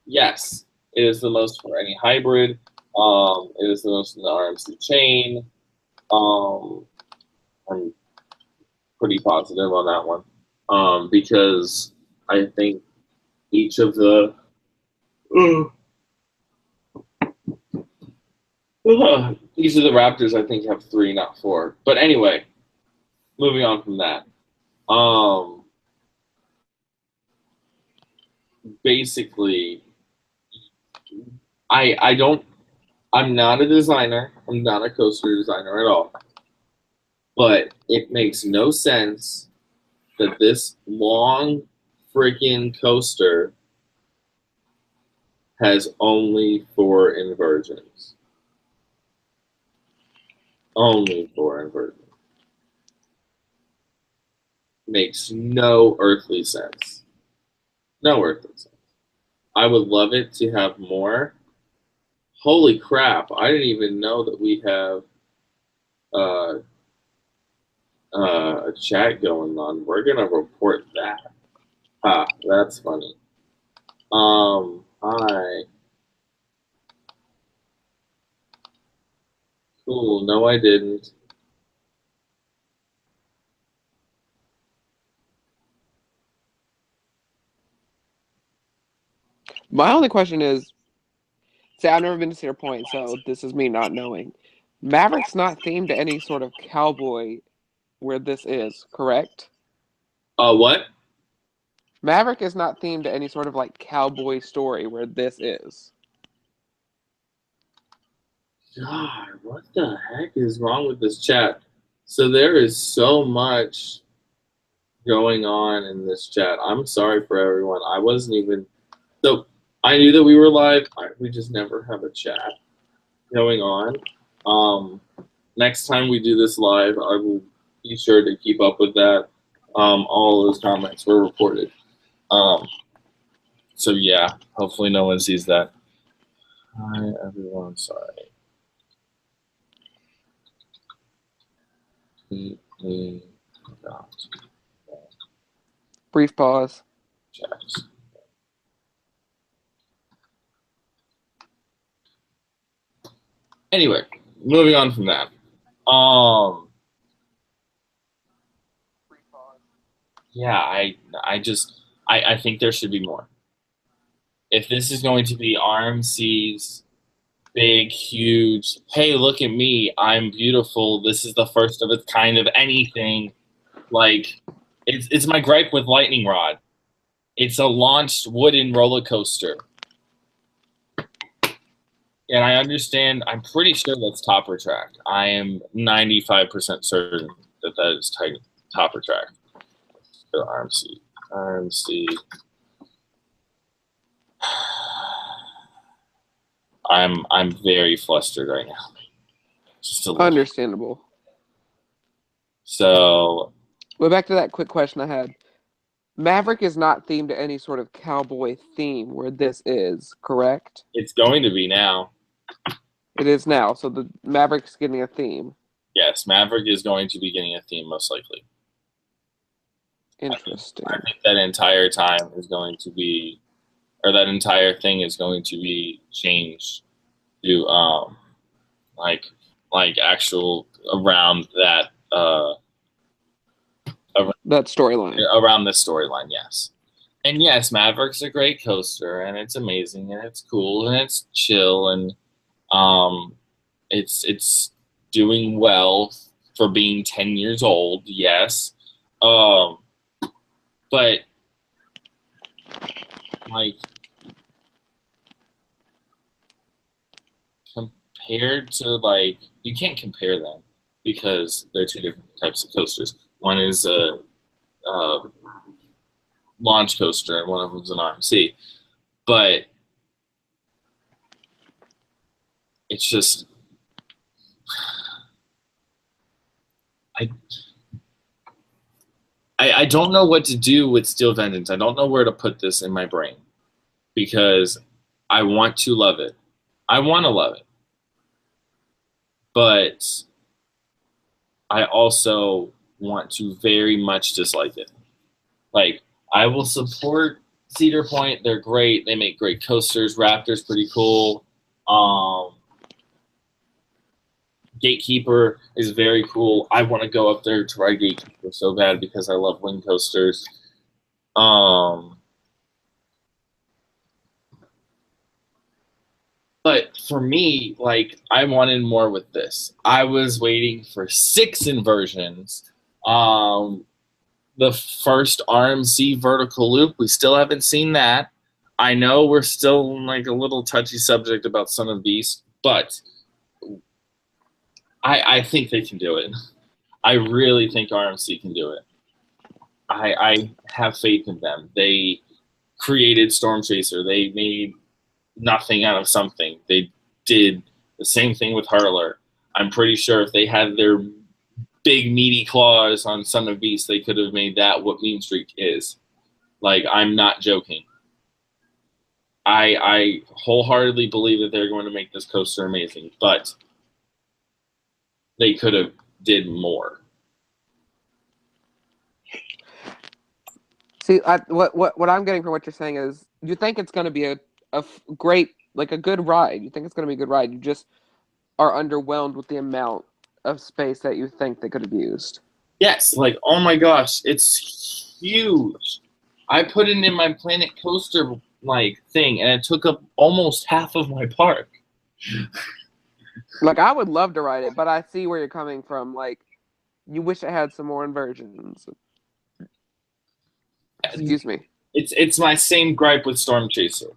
Yes, it is the most for any hybrid. It is the most in the RMC chain. I'm pretty positive on that one because I think each of the Raptors, I think, have 3, not 4. But anyway, moving on from that. Basically, I'm not a designer. I'm not a coaster designer at all. But it makes no sense that this long freaking coaster has only 4 inversions. Only 4 inversions. Makes no earthly sense. No earthly sense. I would love it to have more. Holy crap, I didn't even know that we have a chat going on. We're going to report that. That's funny. Hi. Cool, no I didn't. My only question is, see, I've never been to Cedar Point, so this is me not knowing. Maverick's not themed to any sort of cowboy where this is, correct? What? Maverick is not themed to any sort of like cowboy story where this is. God, what the heck is wrong with this chat? So there is so much going on in this chat. I'm sorry for everyone. I wasn't even... So I knew that we were live. We just never have a chat going on. Next time we do this live, I will be sure to keep up with that. All those comments were reported. So yeah, hopefully no one sees that. Hi everyone, sorry. Brief pause. Chat. Anyway, moving on from that. Yeah, I think there should be more. If this is going to be RMC's big, huge, hey, look at me, I'm beautiful, this is the first of its kind of anything, like, it's my gripe with Lightning Rod. It's a launched wooden roller coaster. And I understand, I'm pretty sure that's topper track. I am 95% certain that that is topper track. So RMC. I'm very flustered right now. Just a little. Understandable. So. Well, back to that quick question I had. Maverick is not themed to any sort of cowboy theme where this is, correct? It's going to be now. It is now, so the Maverick's getting a theme. Yes, Maverick is going to be getting a theme, most likely. Interesting. I think that entire time is going to be, or that entire thing is going to be changed to, like actual around that, that storyline. Around this storyline, yes. And yes, Maverick's a great coaster, and it's amazing, and it's cool, and it's chill, and it's doing well for being 10 years old, yes. But like compared to like, you can't compare them because they're two different types of coasters. One is a launch coaster and one of them is an RMC. But it's just, I don't know what to do with Steel Vengeance. I don't know where to put this in my brain because I want to love it. I want to love it. But I also want to very much dislike it. Like, I will support Cedar Point. They're great. They make great coasters. Raptor's pretty cool. Gatekeeper is very cool. I want to go up there to ride Gatekeeper so bad because I love wing coasters. But for me, like, I wanted more with this. I was waiting for 6 inversions. The first RMC vertical loop, we still haven't seen that. I know we're still in like a little touchy subject about Son of Beast, but I think they can do it. I really think RMC can do it. I have faith in them. They created Storm Chaser. They made nothing out of something. They did the same thing with Hurler. I'm pretty sure if they had their big meaty claws on Son of Beast, they could have made that what Mean Streak is. Like, I'm not joking. I wholeheartedly believe that they're going to make this coaster amazing, but they could have did more. See, what I'm getting from what you're saying is you think it's going to be a great, like a good ride. You think it's going to be a good ride. You just are underwhelmed with the amount of space that you think they could have used. Yes, like, oh my gosh, it's huge. I put it in my Planet Coaster like thing, and it took up almost half of my park. Like, I would love to ride it, but I see where you're coming from. Like, you wish it had some more inversions. Excuse me. It's my same gripe with Storm Chaser.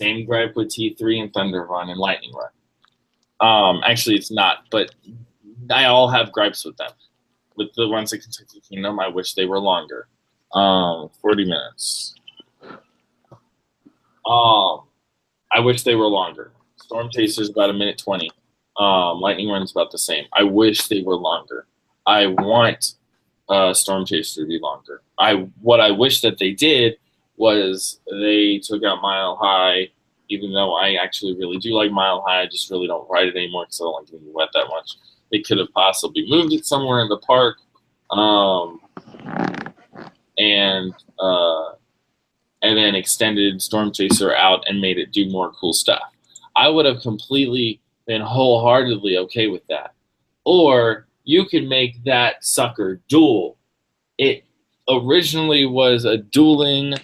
Same gripe with T3 and Thunder Run and Lightning Run. Actually, it's not, but I all have gripes with them. With the ones at Kentucky Kingdom, I wish they were longer. 40 minutes. I wish they were longer. Storm Chaser's about 1:20. Lightning Run's about the same. I wish they were longer. I want Storm Chaser to be longer. What I wish that they did was they took out Mile High, even though I actually really do like Mile High. I just really don't ride it anymore because I don't like getting wet that much. They could have possibly moved it somewhere in the park, and then extended Storm Chaser out and made it do more cool stuff. I would have completely been wholeheartedly okay with that. Or you could make that sucker dual. It originally was a dueling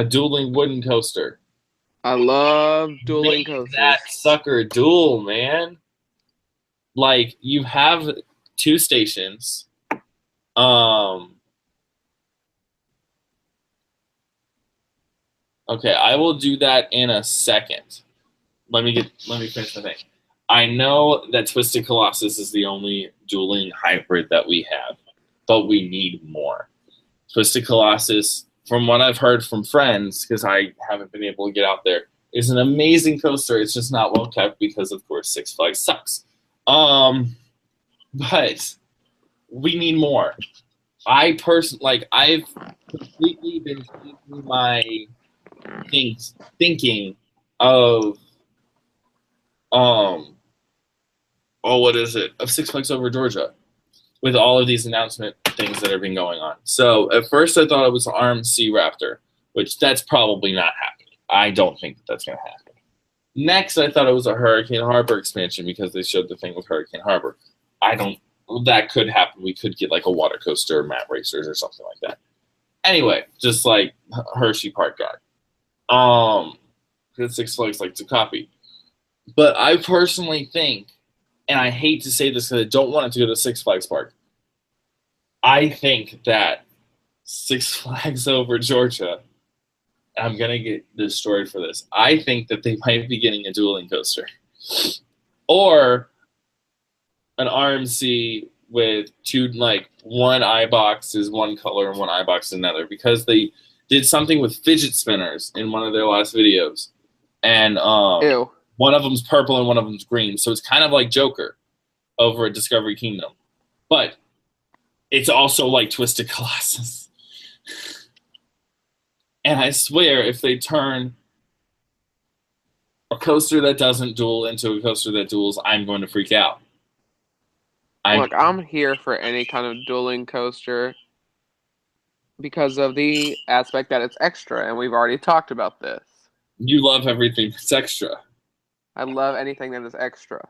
wooden coaster. I love dueling coasters. That sucker dual, man. Like, you have 2 stations. Okay, I will do that in a second. Let me finish the thing. I know that Twisted Colossus is the only dueling hybrid that we have, but we need more. Twisted Colossus, from what I've heard from friends, because I haven't been able to get out there, is an amazing coaster. It's just not well kept because, of course, Six Flags sucks. But we need more. I've completely been changing my thinking of of Six Flags Over Georgia with all of these announcement things that have been going on. So at first I thought it was RMC Raptor, which that's probably not happening. I don't think that's going to happen. Next I thought it was a Hurricane Harbor expansion because they showed the thing with Hurricane Harbor. That could happen. We could get like a water coaster or mat racers or something like that. Anyway, just like Hershey Park got. Because Six Flags like to copy. But I personally think, and I hate to say this because I don't want it to go to Six Flags Park, I think that Six Flags Over Georgia, and I'm going to get destroyed for this, I think that they might be getting a dueling coaster. Or an RMC with two, like, one eye box is one color and one eye box is another, because they did something with fidget spinners in one of their last videos. And Ew. one of them's purple and one of them's green. So it's kind of like Joker over at Discovery Kingdom. But it's also like Twisted Colossus. And I swear, if they turn a coaster that doesn't duel into a coaster that duels, I'm going to freak out. Look, I'm here for any kind of dueling coaster because of the aspect that it's extra, and we've already talked about this. You love everything that's extra. I love anything that is extra.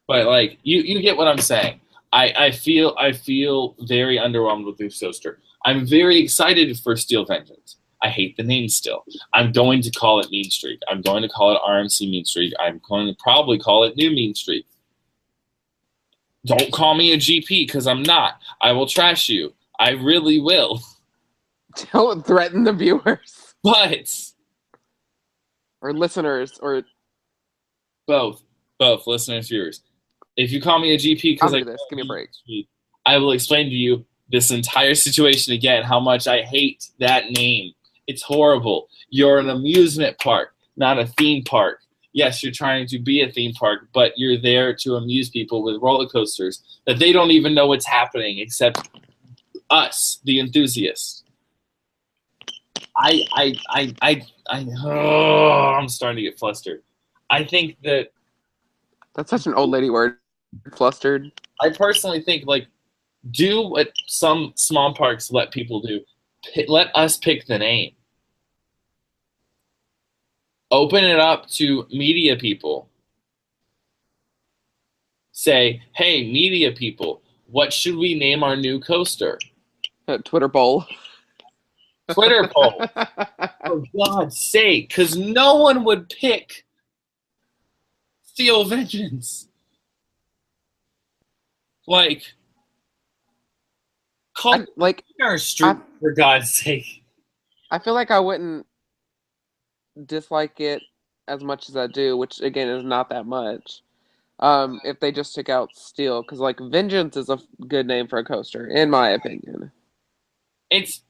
But, like, you get what I'm saying. I feel very underwhelmed with this coaster. I'm very excited for Steel Vengeance. I hate the name still. I'm going to call it Mean Streak. I'm going to call it RMC Mean Streak. I'm going to probably call it New Mean Streak. Don't call me a GP, because I'm not. I will trash you. I really will. Don't threaten the viewers. But... or listeners, or... Both, listeners, viewers. If you call me a GP because I'll do this. Give me a break. I will explain to you this entire situation again, how much I hate that name. It's horrible. You're an amusement park, not a theme park. Yes, you're trying to be a theme park, but you're there to amuse people with roller coasters that they don't even know what's happening except us, the enthusiasts. I'm starting to get flustered. I think that... That's such an old lady word. Flustered. I personally think, like, do what some small parks let people do. Let us pick the name. Open it up to media people. Say, hey, media people, what should we name our new coaster? Twitter poll. Twitter poll. For God's sake, because no one would pick Steel Vengeance. Like, call our street, for God's sake. I feel like I wouldn't dislike it as much as I do, which again is not that much. If they just took out Steel, because like Vengeance is a good name for a coaster, in my opinion. It's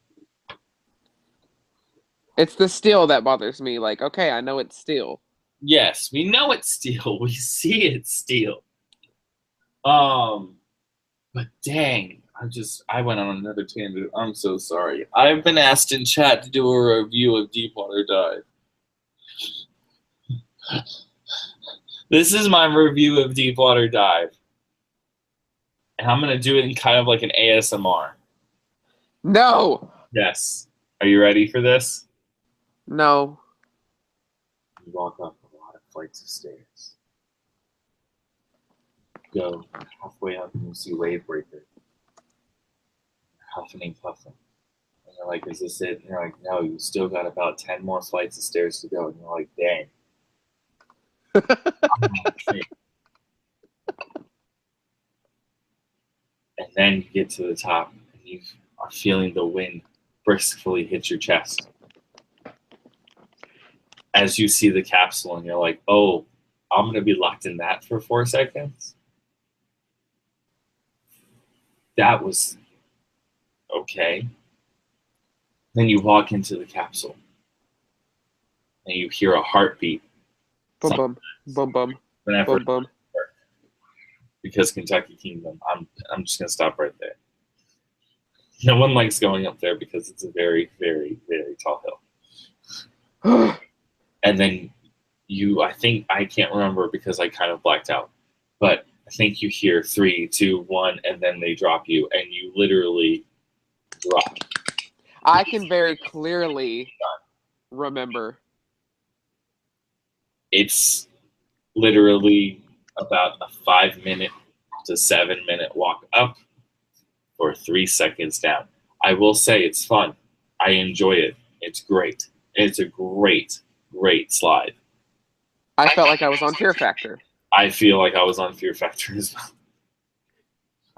the Steel that bothers me. Like, okay, I know it's Steel. Yes, we know it's Steel. We see it's Steel. But dang, I went on another tangent. I'm so sorry. I've been asked in chat to do a review of Deepwater Dive. This is my review of Deepwater Dive. And I'm going to do it in kind of like an ASMR. No! Yes. Are you ready for this? No. You walk up a lot of flights of stairs. Go halfway up and you see Wave Breaker. Huffing and puffing. And you're like, is this it? And you're like, no, you still got about 10 more flights of stairs to go. And you're like, dang. And then you get to the top and you are feeling the wind briskly hit your chest. As you see the capsule and you're like, oh, I'm going to be locked in that for 4 seconds? That was okay. Then you walk into the capsule and you hear a heartbeat. Bum bum. Bum bum. Whenever Bum bum. Because Kentucky Kingdom, I'm just gonna stop right there. No one likes going up there because it's a very, very, very tall hill. And then I can't remember because I kind of blacked out, but I think you hear 3, 2, 1, and then they drop you, and you literally drop. I can very clearly remember. It's literally about a 5-minute to 7-minute walk up or 3 seconds down. I will say it's fun. I enjoy it. It's great. It's a great, great slide. I felt like I was on Fear Factor. I feel like I was on Fear Factor as well.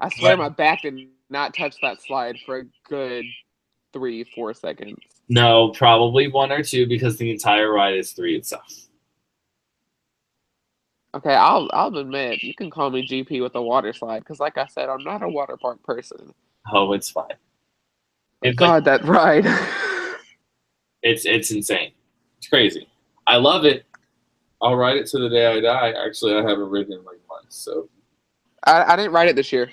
I swear my back did not touch that slide for a good 3-4 seconds. No, probably 1 or 2 because the entire ride is 3 itself. Okay, I'll admit, you can call me GP with a water slide, because like I said, I'm not a water park person. Oh, it's fine. But God, that ride. It's insane. It's crazy. I love it. I'll ride it to the day I die. Actually, I haven't ridden in like months, so. I didn't ride it this year.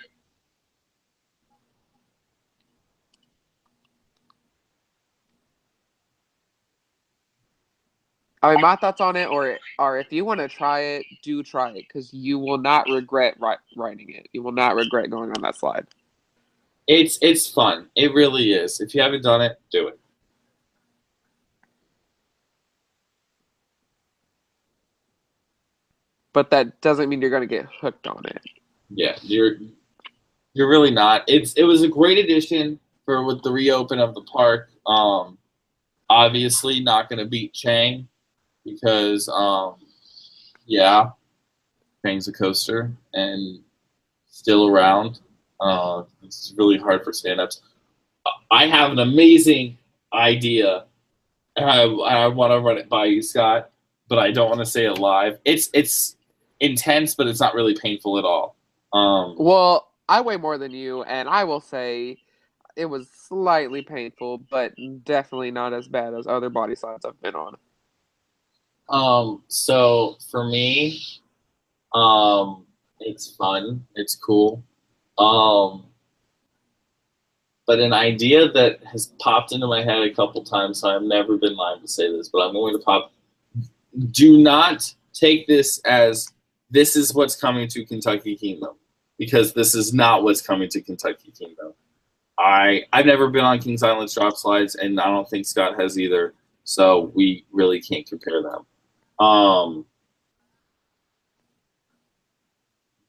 I mean, my thoughts on it are if you want to try it, do try it, because you will not regret riding it. You will not regret going on that slide. It's fun. It really is. If you haven't done it, do it. But that doesn't mean you're going to get hooked on it. Yeah, you're really not. It was a great addition with the reopen of the park. Obviously not going to beat Chang because Chang's a coaster and still around. It's really hard for stand-ups. I have an amazing idea, and I want to run it by you, Scott, but I don't want to say it live. It's intense, but it's not really painful at all. Well, I weigh more than you, and I will say it was slightly painful, but definitely not as bad as other body slides I've been on. So for me, it's fun. It's cool. But an idea that has popped into my head a couple times, so I've never been live to say this, but I'm going to pop. Do not take this as this is what's coming to Kentucky Kingdom, because this is not what's coming to Kentucky Kingdom. I've never been on Kings Island's drop slides, and I don't think Scott has either, so we really can't compare them.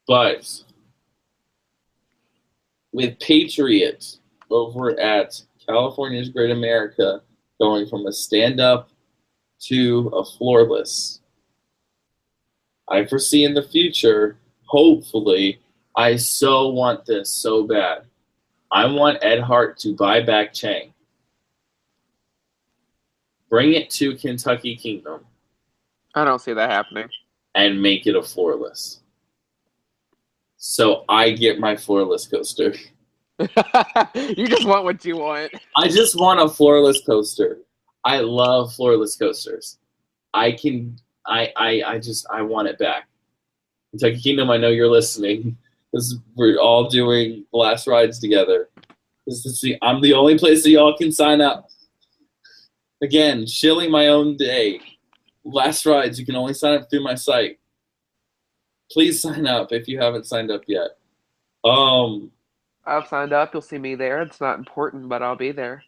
But with Patriot over at California's Great America going from a stand-up to a floorless, I foresee in the future, hopefully, I so want this so bad. I want Ed Hart to buy back Chang. Bring it to Kentucky Kingdom. I don't see that happening. And make it a floorless. So I get my floorless coaster. You just want what you want. I just want a floorless coaster. I love floorless coasters. I want it back. Kentucky Kingdom, I know you're listening. Because we're all doing last rides together. I'm the only place that y'all can sign up. Again, shilling my own day. Last rides, you can only sign up through my site. Please sign up if you haven't signed up yet. I've signed up. You'll see me there. It's not important, but I'll be there.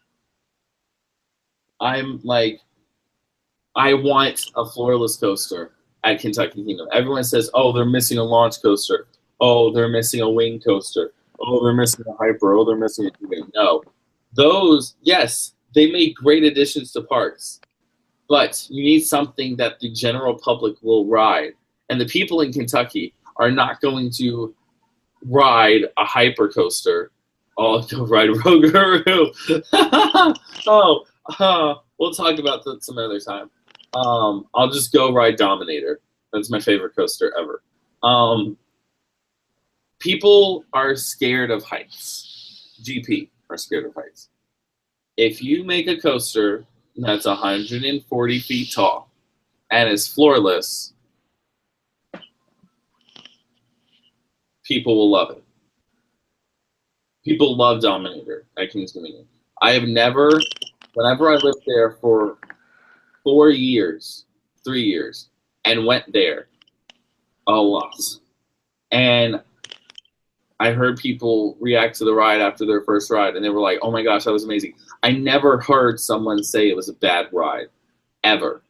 I'm like, I want a floorless coaster at Kentucky Kingdom. Everyone says, oh, they're missing a launch coaster. Oh, they're missing a wing coaster. Oh, they're missing a hyper. Oh, they're missing a wing. No. Those, yes, they make great additions to parks. But you need something that the general public will ride. And the people in Kentucky are not going to ride a hyper coaster. Oh, go ride Rogaroo. We'll talk about that some other time. I'll just go ride Dominator. That's my favorite coaster ever. People are scared of heights. GP are scared of heights. If you make a coaster that's 140 feet tall and is floorless, people will love it. People love Dominator at Kings Dominion. Whenever I lived there for 3 years, and went there a lot, and I heard people react to the ride after their first ride, and they were like, oh my gosh, that was amazing. I never heard someone say it was a bad ride, ever.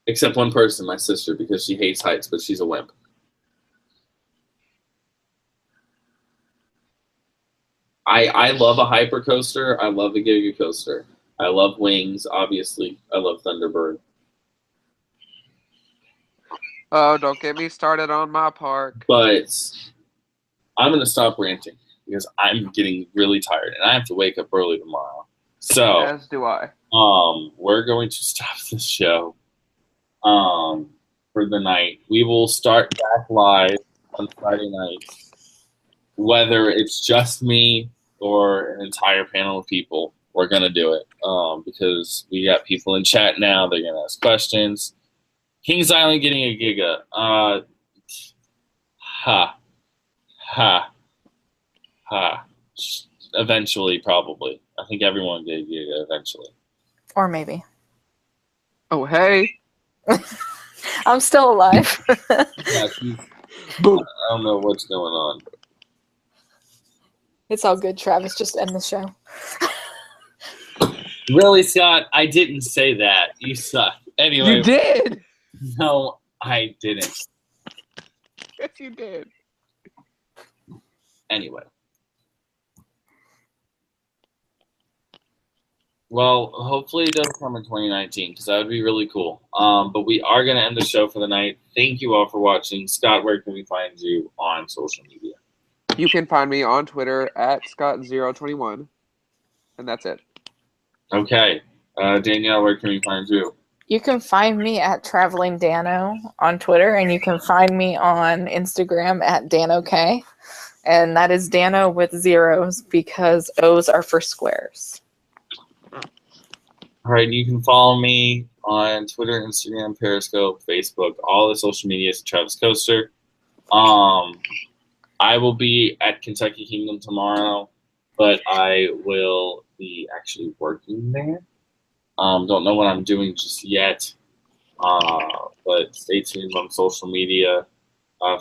Except one person, my sister, because she hates heights, but she's a wimp. I love a hyper coaster. I love a Giga coaster. I love wings, obviously. I love Thunderbird. Oh, don't get me started on my park. But I'm going to stop ranting because I'm getting really tired and I have to wake up early tomorrow. So, As do I. we're going to stop the show for the night. We will start back live on Friday night, whether it's just me or an entire panel of people. We're going to do it because we got people in chat now. They're going to ask questions. Kings Island getting a Giga. Eventually, probably. I think everyone get a Giga eventually. Or maybe. Oh, hey. I'm still alive. Yeah, Boom. I don't know what's going on. It's all good, Travis. Just end the show. Really, Scott? I didn't say that. You suck. Anyway. You did. No, I didn't. Yes, you did. Anyway. Well, hopefully it does come in 2019 because that would be really cool. But we are going to end the show for the night. Thank you all for watching. Scott, where can we find you on social media? You can find me on Twitter at Scott021. And that's it. Okay. Danielle, where can we find you? You can find me at Traveling Dano on Twitter, and you can find me on Instagram at DanoK. And that is Dano with zeros because O's are for squares. All right, you can follow me on Twitter, Instagram, Periscope, Facebook, all the social medias at Travis Coaster. I will be at Kentucky Kingdom tomorrow, but I will be actually working there. Don't know what I'm doing just yet, but stay tuned on social media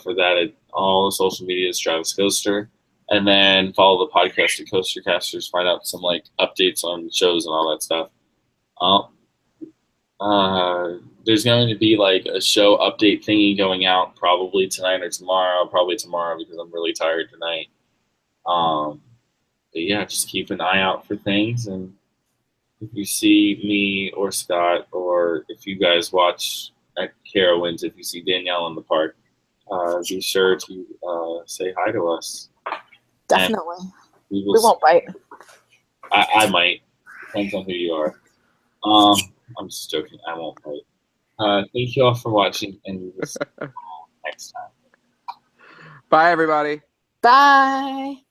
for that. All the social media is Travis Coaster. And then follow the podcast at Coaster Casters, find out some like updates on shows and all that stuff. There's going to be like a show update thingy going out probably tonight or tomorrow. Probably tomorrow because I'm really tired tonight. But yeah, just keep an eye out for things. And if you see me or Scott, or if you guys watch at Carowinds, if you see Danielle in the park, be sure to say hi to us. Definitely. We won't bite. I might. Depends on who you are. I'm just joking. I won't bite. Thank you all for watching, and we will see you all next time. Bye, everybody. Bye.